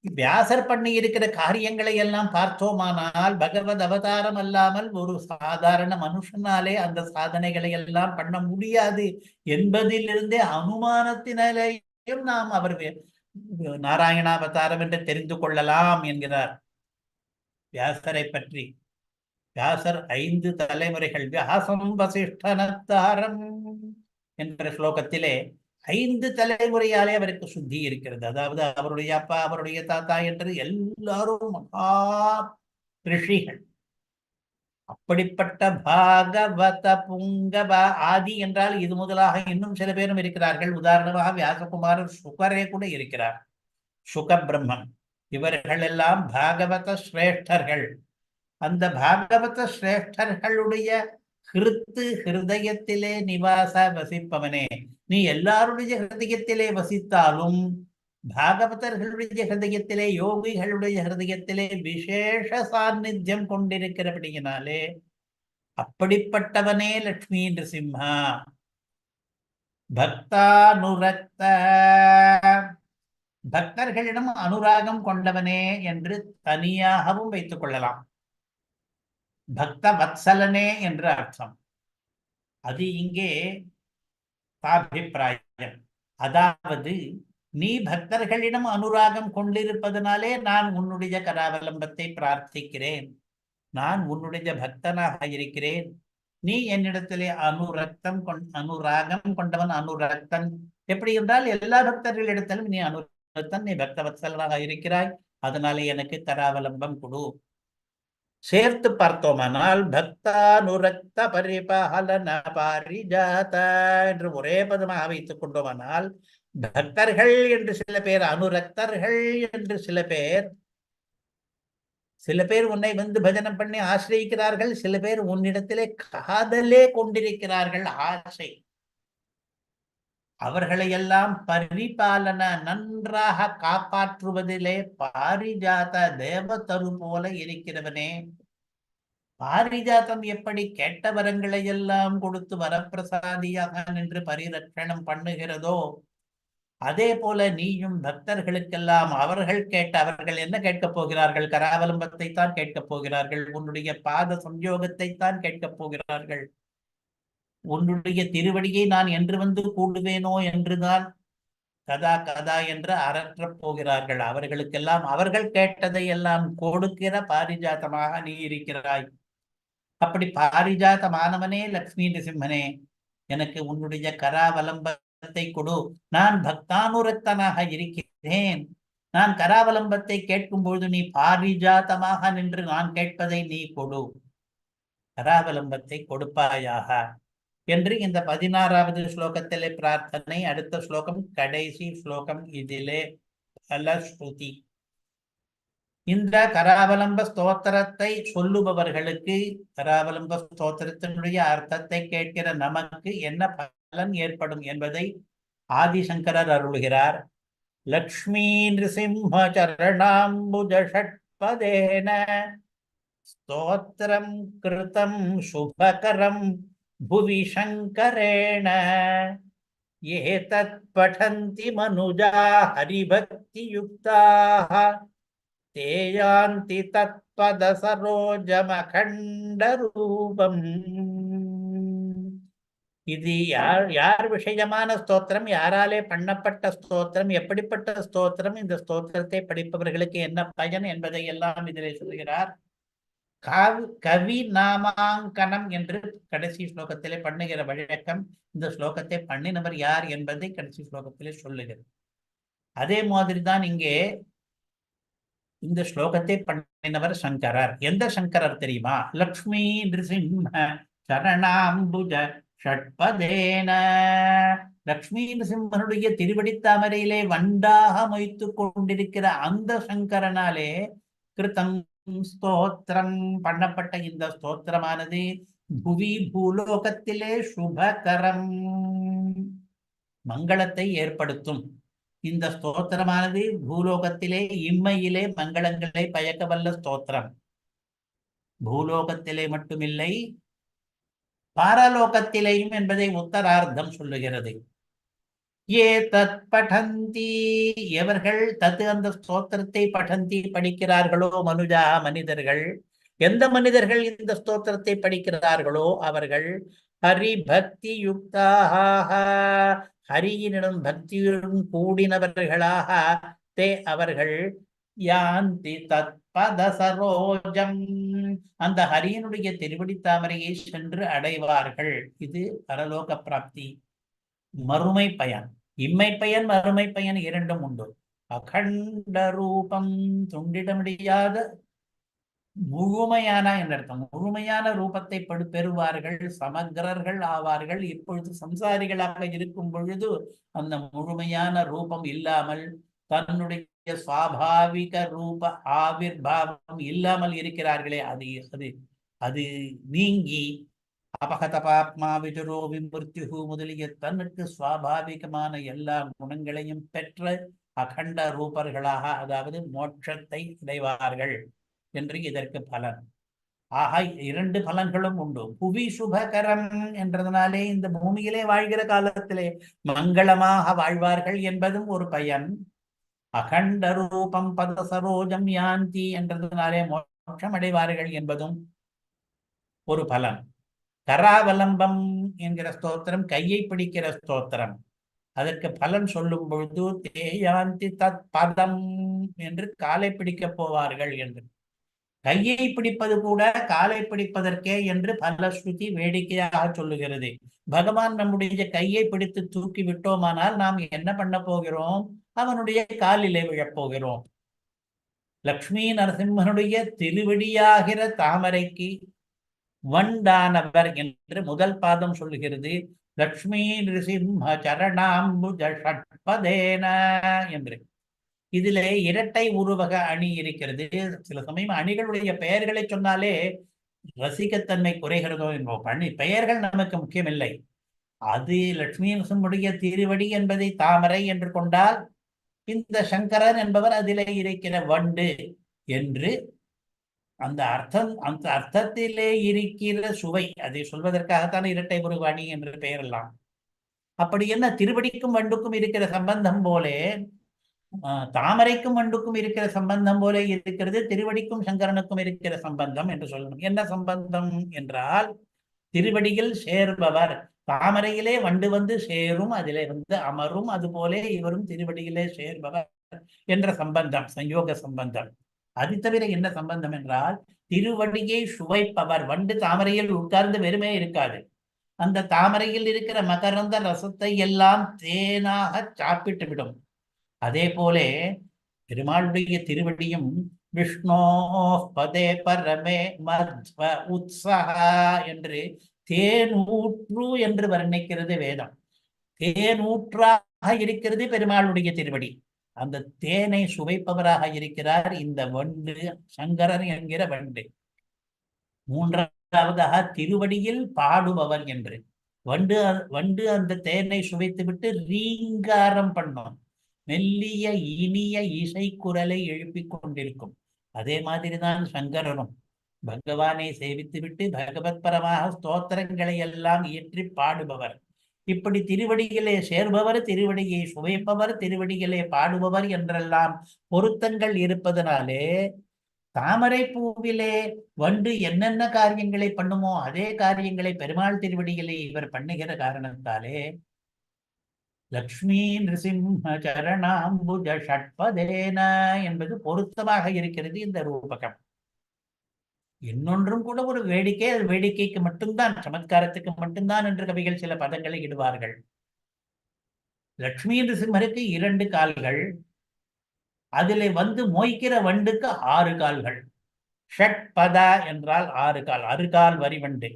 வியாசர் பண்ணி இருக்கிற காரியங்களை எல்லாம் பார்த்தோமானால் பகவத் அவதாரம் அல்லாமல் ஒரு சாதாரண மனுஷனாலே அந்த சாதனைகளை எல்லாம் பண்ண முடியாது என்பதிலிருந்தே அனுமானத்தினாலேயும் நாம் அவர் நாராயணாவதாரம் என்று தெரிந்து கொள்ளலாம் என்கிறார் வியாசரை பற்றி. வியாசர் 5 தலைமுறைகள். வியாசம் வசிஷ்டனத்தாரம் என்ற ஸ்லோகத்திலே 5 தலைமுறையாலே அவருக்கு சுத்தி இருக்கிறது. அதாவது அவருடைய அப்பா, அவருடைய தாத்தா என்று எல்லாரும் மகா ரிஷிகள். அப்படிப்பட்ட பாகவத புங்கவ ஆதி என்றால் இது முதலாக இன்னும் சில பேரும் இருக்கிறார்கள். உதாரணமாக வியாசகுமாரர் சுகரே கூட இருக்கிறார். சுக பிரம்மன். இவர்கள் எல்லாம் பாகவத சிரேஷ்டர்கள். அந்த பாகவத சிரேஷ்டர்களுடைய ஹிருதயத்திலே நிவாச வசிப்பவனே, நீ எல்லாருடைய ஹிருதயத்திலே வசித்தாலும் பாகவதர்களுடைய ஹிருதயத்திலே, யோகிகளுடைய ஹிருதயத்திலே விசேஷ சாநித்தியம் கொண்டிருக்கிறபடியினாலே அப்படிப்பட்டவனே லட்சுமி நிருசிம்ஹா. பக்தானுரக்த, பக்தர்களிடம் அனுராகம் கொண்டவனே என்று தனியாகவும் வைத்துக் கொள்ளலாம். பக்த வத்சலனே என்று அர்த்தம். அது இங்கே தாபிப்பிராயம். அதாவது நீ பக்தர்களிடம் அனுராகம் கொண்டிருப்பதனாலே நான் உன்னுடைய கராவலம்பத்தை பிரார்த்திக்கிறேன். நான் உன்னுடைய பக்தனாக இருக்கிறேன். நீ என்னிடத்திலே அனுராகம் கொண்டவன். அனுரக்தன் எப்படி என்றால் எல்லா பக்தர்களிடத்திலும் நீ அனுரக்தன், நீ பக்த வத்சலனாக இருக்கிறாய். அதனாலே எனக்கு கராவலம்பம் கொடு. சேர்த்து பார்த்தோமானால் பக்தானுரக்த பரிபாலன பாரிஜாத என்று ஒரே பதமாக வைத்துக் கொண்டோமானால், பக்தர்கள் என்று சில பேர், அனுரக்தர்கள் என்று சில பேர், சில பேர் உன்னை வந்து பஜனம் பண்ணி ஆசிரியிக்கிறார்கள், சில பேர் உன்னிடத்திலே காதலே கொண்டிருக்கிறார்கள், ஆசை. அவர்களை எல்லாம் பரிபாலன நன்றாக காப்பாற்றுவதிலே பாரிஜாத தேவதரு போல இருக்கிறவனே. பாரிஜாதம் எப்படி கேட்ட வரங்களை எல்லாம் கொடுத்து வரப்பிரசாதியாக நின்று பரிரட்சணம் பண்ணுகிறதோ, அதே போல நீயும் பக்தர்களுக்கெல்லாம் அவர்கள் அவர்கள் என்ன கேட்கப் போகிறார்கள்? கராவலம்பத்தை தான் கேட்கப் போகிறார்கள், உன்னுடைய பாத சம்யோகத்தை தான் கேட்கப் போகிறார்கள். உன்னுடைய திருவடியை நான் என்று வந்து கூடுவேனோ என்றுதான் கதா கதா என்று அரற்றப் போகிறார்கள். அவர்களுக்கெல்லாம் அவர்கள் கேட்டதை எல்லாம் கொடுக்கிற பாரிஜாதமாக நீ இருக்கிறாய். அப்படி பாரிஜாதமானவனே லக்ஷ்மி நரசிம்மனே, எனக்கு உன்னுடைய கராவலம்பத்தை கொடு. நான் பக்தானுரக்தனாக இருக்கிறேன். நான் கராவலம்பத்தை கேட்கும் பொழுது நீ பாரிஜாதமாக நின்று நான் கேட்பதை நீ கொடு, கராவலம்பத்தை கொடுப்பாயாக என்று இந்த 16வது ஸ்லோகத்திலே பிரார்த்தனை. அடுத்த ஸ்லோகம் கடைசி ஸ்லோகம். இதிலே பலஸ்ருதி. இந்த கராவலம்ப ஸ்தோத்திரத்தை சொல்லுபவர்களுக்கு, கராவலம்ப ஸ்தோத்திரத்தினுடைய அர்த்தத்தை கேட்கிற நமக்கு என்ன பலன் ஏற்படும் என்பதை ஆதிசங்கரர் அருளுகிறார். லக்ஷ்மீ நிருசிம்ம சரணாம்புஜ ஷட்பதேன ஸ்தோத்திரம் கிருதம் சுபகரம் புவி சங்கரேண ஏதத் படந்தி மனுஜா ஹரிபக்தியுக்தாः தே யாந்தி தத்பத சரோஜமகண்ட ரூபம். இது யார் விஷயமான ஸ்தோத்திரம், யாராலே பண்ணப்பட்ட ஸ்தோத்திரம், எப்படிப்பட்ட ஸ்தோத்திரம், இந்த ஸ்தோத்திரத்தை படிப்பவர்களுக்கு என்ன பயன் என்பதை எல்லாம் இதிலே சொல்கிறார். கவி நாமாங்கனம் என்று கடைசி ஸ்லோகத்திலே பண்ணுகிற வழக்கம். இந்த ஸ்லோகத்தை பண்ணினவர் யார் என்பதை கடைசி ஸ்லோகத்திலே சொல்லுகிறது. அதே மாதிரிதான் இங்கே இந்த ஸ்லோகத்தை பண்ணினவர் சங்கரர். எந்த சங்கரர் தெரியுமா? லக்ஷ்மி நிருசிம்ம சரணாம்புஜ ஷட்பதேன. லக்ஷ்மி நிருசிம்மனுடைய திருவடி தாமரையிலே வண்டாக மொய்த்து கொண்டிருக்கிற அந்த சங்கரனாலே கிருதம் ஸ்தோத்திரம் பண்ணப்பட்ட இந்த ஸ்தோத்திரமானது புவி பூலோகத்திலே சுபகரம் மங்களத்தை ஏற்படுத்தும். இந்த ஸ்தோத்திரமானது பூலோகத்திலே இம்மையிலே மங்களங்களை பயக்க வல்ல ஸ்தோத்திரம். பூலோகத்திலே மட்டுமில்லை, பாரலோகத்திலேயும் என்பதை உத்தரார்த்தம் சொல்லுகிறது. ஏ தத் படந்தி, எவர்கள் தத்து அந்த ஸ்தோத்திரத்தை படந்தி படிக்கிறார்களோ, மனுஜா மனிதர்கள், எந்த மனிதர்கள் இந்த ஸ்தோத்திரத்தை படிக்கிறார்களோ அவர்கள் ஹரி பக்தி யுக்தாக, ஹரியினிடம் பக்தியுடன் கூடினவர்களாக, தே அவர்கள் யாந்தி தத்பத சரோஜம், அந்த ஹரியினுடைய திருவடி தாமரையை சென்று அடைவார்கள். இது பரலோக பிராப்தி, மறுமை பயன். இம்மை பயன் மறுமை பயன் இரண்டும் உண்டு. அகண்ட ரூபம், துண்டிட முடியாத முழுமையான என்றர்த்தம், முழுமையான ரூபத்தை பெறுவார்கள், சமக்கிரர்கள் ஆவார்கள். இப்பொழுது சம்சாரிகளாக இருக்கும் பொழுது அந்த முழுமையான ரூபம் இல்லாமல், தன்னுடைய சுவாபாவிக ரூப ஆவிர்பாவம் இல்லாமல் இருக்கிறார்களே, அது அது அது நீங்கி அபகத பாப்மா விஜுரோ விமிருத்யு முதலிய தன்னுக்கு சுவாபாவிகமான எல்லா குணங்களையும் பெற்ற அகண்ட ரூபர்களாக, அதாவது மோட்சத்தை அடைவார்கள் என்று இதற்கு பலன். ஆக இரண்டு பலன்களும் உண்டு. புவி சுபகரம் என்றதுனாலே இந்த பூமியிலே வாழ்கிற காலத்திலே மங்களமாக வாழ்வார்கள் என்பதும் ஒரு பயன். அகண்ட ரூபம் பத சரோஜம் யாந்தி என்றதுனாலே மோட்சம் அடைவார்கள் என்பதும் ஒரு பலன். கராவலம்பம் என்கிற ஸ்தோத்திரம் கையை பிடிக்கிற ஸ்தோத்திரம். அதற்கு பலன் சொல்லும் பொழுது தேயாந்தி தத் பதம் என்று காலை பிடிக்கப் போவார்கள் என்று. கையை பிடிப்பது கூட காலை பிடிப்பதற்கே என்று பலஸ்ருதி வேடிக்கையாக சொல்லுகிறது. பகவான் நம்முடைய கையை பிடித்து தூக்கி விட்டோமானால் நாம் என்ன பண்ண போகிறோம்? அவனுடைய காலிலே விழப்போகிறோம். லக்ஷ்மி நரசிம்மனுடைய திருவடியாகிற தாமரைக்கு வண்டானவர் என்று முதல் பாதம் சொல்லுகிறது. லக்ஷ்மி நிருசிம்ம சரணாம்புஜ ஷட்பதேன என்று. இதிலே இரட்டை உருவக அணி இருக்கிறது. சில சமயம் அணிகளுடைய பெயர்களை சொன்னாலே ரசிகத்தன்மை குறைகிறதோ என்போ. பெயர்கள் நமக்கு முக்கியமில்லை. அது லட்சுமி நரசிம்முடைய திருவடி என்பதை தாமரை என்று கொண்டால், இந்த சங்கரன் என்பவர் அதிலே இருக்கிற வண்டு என்று அந்த அர்த்தத்திலே இருக்கிற சுவை அதை சொல்வதற்காகத்தான் இரட்டை உருவாணி என்று பெயரெல்லாம். அப்படி என்ன திருவடிக்கும் வண்டுக்கும் இருக்கிற சம்பந்தம் போலே தாமரைக்கும் வண்டுக்கும் இருக்கிற சம்பந்தம் போல இருக்கிறது திருவடிக்கும் சங்கரனுக்கும் இருக்கிற சம்பந்தம் என்று சொல்லணும். என்ன சம்பந்தம் என்றால், திருவடியில் சேர்பவர், தாமரையிலே வண்டு வந்து சேரும், அதிலே வந்து அமரும், அதுபோலே இவரும் திருவடியிலே சேர்பவர் என்ற சம்பந்தம், சயோக சம்பந்தம். அது தவிர என்ன சம்பந்தம் என்றால், திருவடியை சுவைப்பவர். வண்டு தாமரையில் உட்கார்ந்து வெறுமே இருக்காது. அந்த தாமரையில் இருக்கிற மகரந்த ரசத்தை எல்லாம் தேனாக சாப்பிட்டு விடும். அதே போல பெருமாளுடைய திருவடியும் விஷ்ணோ பதே பரமே மத்வ உத்ஸஹ என்று தேனூற்று என்று வர்ணிக்கிறது வேதம். தேனூற்றாக இருக்கிறது பெருமாளுடைய திருவடி. அந்த தேனை சுவைப்பவராக இருக்கிறார் இந்த வண்டு, சங்கரர் என்கிற வண்டு. மூன்றாவதாக திருவடியில் பாடுபவர் என்று. வண்டு அந்த தேனை சுவைத்து விட்டு ரீங்காரம் பண்ணும், மெல்லிய இனிய இசை குரலை எழுப்பிக் கொண்டிருக்கும். அதே மாதிரிதான் சங்கரனும் பகவானை சேவித்து விட்டு பகவத் பரமாக ஸ்தோத்திரங்களை எல்லாம் இயற்றி பாடுபவர். இப்படி திருவடிகளே சேர்பவர், திருவடியை சுவைப்பவர், திருவடிகளே பாடுபவர் என்றெல்லாம் பொருத்தங்கள் இருப்பதனாலே தாமரை பூவிலே வண்டு என்னென்ன காரியங்களை பண்ணுமோ அதே காரியங்களை பெருமாள் திருவடிகளே இவர் பண்ணுகிற காரணத்தாலே லக்ஷ்மி நிருசிம்ம சரணாம்புஜ ஷட்பதேன என்பது பொருத்தமாக இருக்கிறது இந்த ரூபகம். இன்னொன்றும் கூட ஒரு வேடிக்கை, அது வேடிக்கைக்கு மட்டும்தான், சமத்காரத்துக்கு மட்டும்தான் என்று கவிகள் சில பதங்களை இடுவார்கள். லக்ஷ்மி நிருசிம்மருக்கு 2 கால்கள், அதிலே வந்து மொய்க்கிற வண்டுக்கு 6 கால்கள். ஷட்பத என்றால் 6 கால், 6 கால் வரி வண்டு.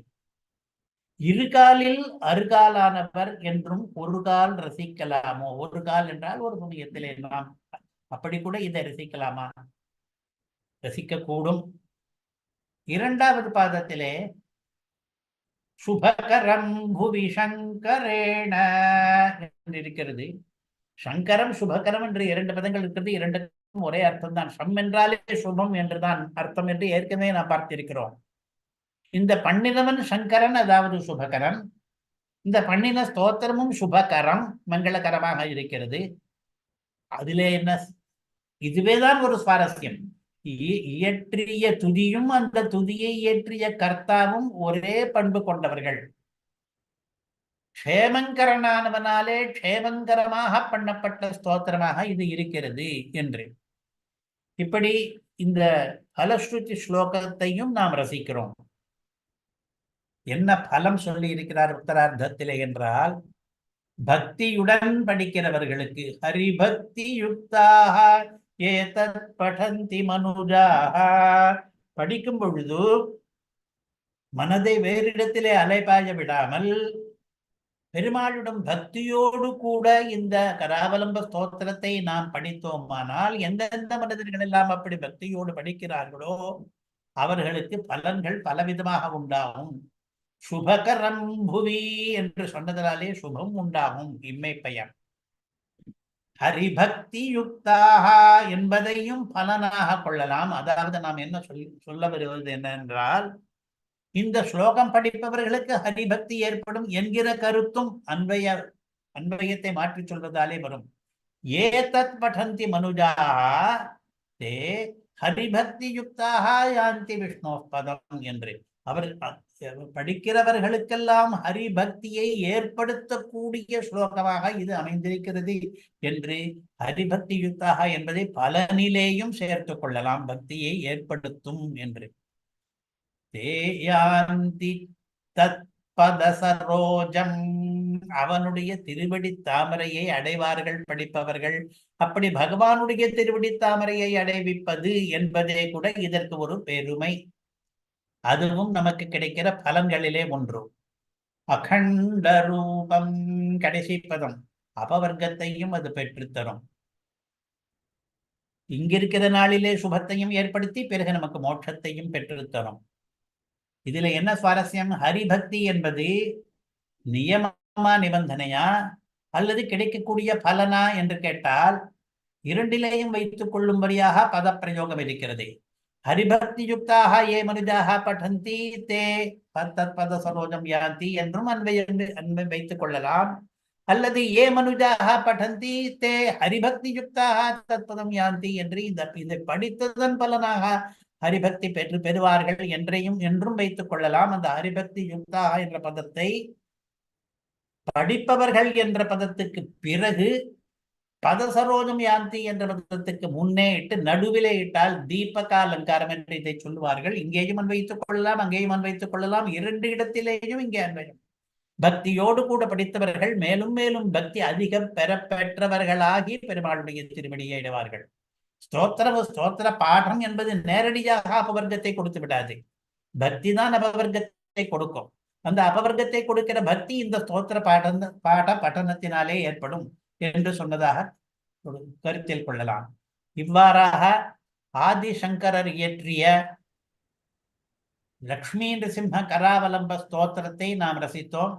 2 காலில் அருகாலானவர் என்றும் 1 கால் ரசிக்கலாமோ? 1 கால் என்றால் ஒரு சமயத்திலே நாம் அப்படி கூட இதை ரசிக்கலாமா? ரசிக்க கூடும். 2வது பாதத்திலே சுபகரம் புவி சங்கரேண இருக்கிறது. சங்கரம் சுபகரம் என்று 2 பதங்கள் இருக்கிறது. 2க்கும் ஒரே அர்த்தம் தான். சம் என்றாலே சுபம் என்றுதான் அர்த்தம் என்று ஏற்கனவே நாம் பார்த்திருக்கிறோம். இந்த பண்ணினவன் சங்கரன், அதாவது சுபகரன். இந்த பண்ணின ஸ்தோத்திரமும் சுபகரம், மங்களகரமாக இருக்கிறது. அதிலே என்ன, இதுவேதான் ஒரு சுவாரஸ்யம். இயற்றிய துதியும் அந்த துதியை இயற்றிய கர்த்தாவும் ஒரே பண்பு கொண்டவர்கள். க்ஷேமங்கரனானவனாலே க்ஷேமங்கரமாக பண்ணப்பட்ட ஸ்தோத்திரமாக இது இருக்கிறது என்று. இப்படி இந்த பலஸ்ருதி ஸ்லோகத்தையும் நாம் ரசிக்கிறோம். என்ன பலம் சொல்லி இருக்கிறார் உத்தரார்த்தத்திலே என்றால், பக்தியுடன் படிக்கிறவர்களுக்கு ஹரிபக்தி யுக்தாக ஏதத் படந்தி மனுஜாக, படிக்கும் பொழுது மனதை வேறிடத்திலே அலைபாய விடாமல் பெருமாளுடன் பக்தியோடு கூட இந்த கராவலம்ப ஸ்தோத்திரத்தை நாம் படித்தோமானால், எந்தெந்த மனிதர்கள் எல்லாம் அப்படி பக்தியோடு படிக்கிறார்களோ அவர்களுக்கு பலன்கள் பலவிதமாக உண்டாகும். சுபகரம் புவி என்று சொன்னதனாலே சுபம் உண்டாகும், இம்மை பெயர். ஹரிபக்தி யுக்தாக என்பதையும் பலனாக கொள்ளலாம். அதாவது நாம் என்ன சொல்ல வருவது என்னென்றால், இந்த ஸ்லோகம் படிப்பவர்களுக்கு ஹரிபக்தி ஏற்படும் என்கிற கருத்தும் அன்வயத்தை மாற்றி சொல்வதாலே வரும். ஏதத் படந்தி மனுஜாக தே ஹரிபக்தி யுக்தாக யாந்தி விஷ்ணு பதம் என்று. அவர் படிக்கிறவர்களுக்கெல்லாம் ஹரிபக்தியை ஏற்படுத்தக்கூடிய ஸ்லோகமாக இது அமைந்திருக்கிறது என்று ஹரிபக்தி யுக்தாக என்பதை பலனிலேயும் சேர்த்து கொள்ளலாம், பக்தியை ஏற்படுத்தும் என்று. தேயாந்தி தத்பத சரோஜம் அவனுடைய திருவடி தாமரையை அடைவார்கள் படிப்பவர்கள். அப்படி பகவானுடைய திருவடி தாமரையை அடைவிப்பது என்பதே கூட இதற்கு ஒரு பெருமை. அதுவும் நமக்கு கிடைக்கிற பலன்களிலே ஒன்று. அகண்ட ரூபம் கடைசி பதம் அபவர்க்கத்தையும் அது பெற்றுத்தரும். இங்கிருக்கிற நாளிலே சுபத்தையும் ஏற்படுத்தி பிறகு நமக்கு மோட்சத்தையும் பெற்றுத்தரும். இதுல என்ன சுவாரஸ்யம்? ஹரிபக்தி என்பது நியமமா நிபந்தனையா அல்லது கிடைக்கக்கூடிய பலனா என்று கேட்டால் இரண்டிலேயும் வைத்துக் கொள்ளும்படியாக பதப்பிரயோகம் இருக்கிறது. ஹரிபக்தி யுக்தாக ஏ மனுஜாக படந்தி தே தத் பத சரோஜம் யாந்தி என்றும் அன்பை வைத்துக் கொள்ளலாம். அல்லது ஏ மனுஜாக படந்தி தே ஹரிபக்தி யுக்தாக தத்பதம் யாந்தி என்று இதை படித்ததன் பலனாக ஹரிபக்தி பெறுவார்கள் என்றும் வைத்துக் கொள்ளலாம். அந்த ஹரிபக்தி யுக்தாக என்ற பதத்தை படிப்பவர்கள் என்ற பதத்துக்கு பிறகு பதசரோஜம் யாந்தி என்ற பதத்துக்கு முன்னே இட்டு நடுவிலே இட்டால் தீபக அலங்காரம் என்று இதை சொல்லுவார்கள். இங்கேயும் அன்வைத்துக் கொள்ளலாம், அங்கேயும் அன்வைத்துக் கொள்ளலாம். இரண்டு இடத்திலேயும் இங்கே அன்வயம். பக்தியோடு கூட படித்தவர்கள் மேலும் மேலும் பக்தி அதிகம் பெற்றவர்களாகி பெருமாளுடைய திருவடியை இடுவார்கள். ஸ்தோத்திர பாடம் என்பது நேரடியாக அபவர்க்கத்தை கொடுத்து விடாது. பக்தி தான் அபவர்க்கத்தை கொடுக்கும். அந்த அபவர்க்கத்தை கொடுக்கிற பக்தி இந்த ஸ்தோத்திர பாட பட்டணத்தினாலே ஏற்படும் என்று சொன்னதாக கருத்தில் கொள்ளலாம். இவ்வாறாக ஆதிசங்கரர் இயற்றிய லக்ஷ்மி நிருசிம்ம கராவலம்ப ஸ்தோத்திரத்தை நாம் ரசித்தோம்.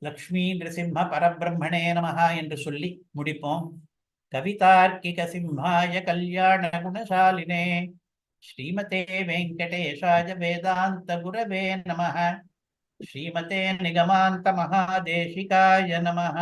லக்ஷ்மி நிருசிம்ம பரபிரம்மணே நமஹ என்று சொல்லி முடிப்போம். கவிதார்க்கிக சிம்ஹாய கல்யாண குணசாலினே ஸ்ரீமதே வெங்கடேஷாய வேதாந்த குரவே நமஹ. ஸ்ரீமதே நிகமாந்த மகாதேசிகாய நமஹ.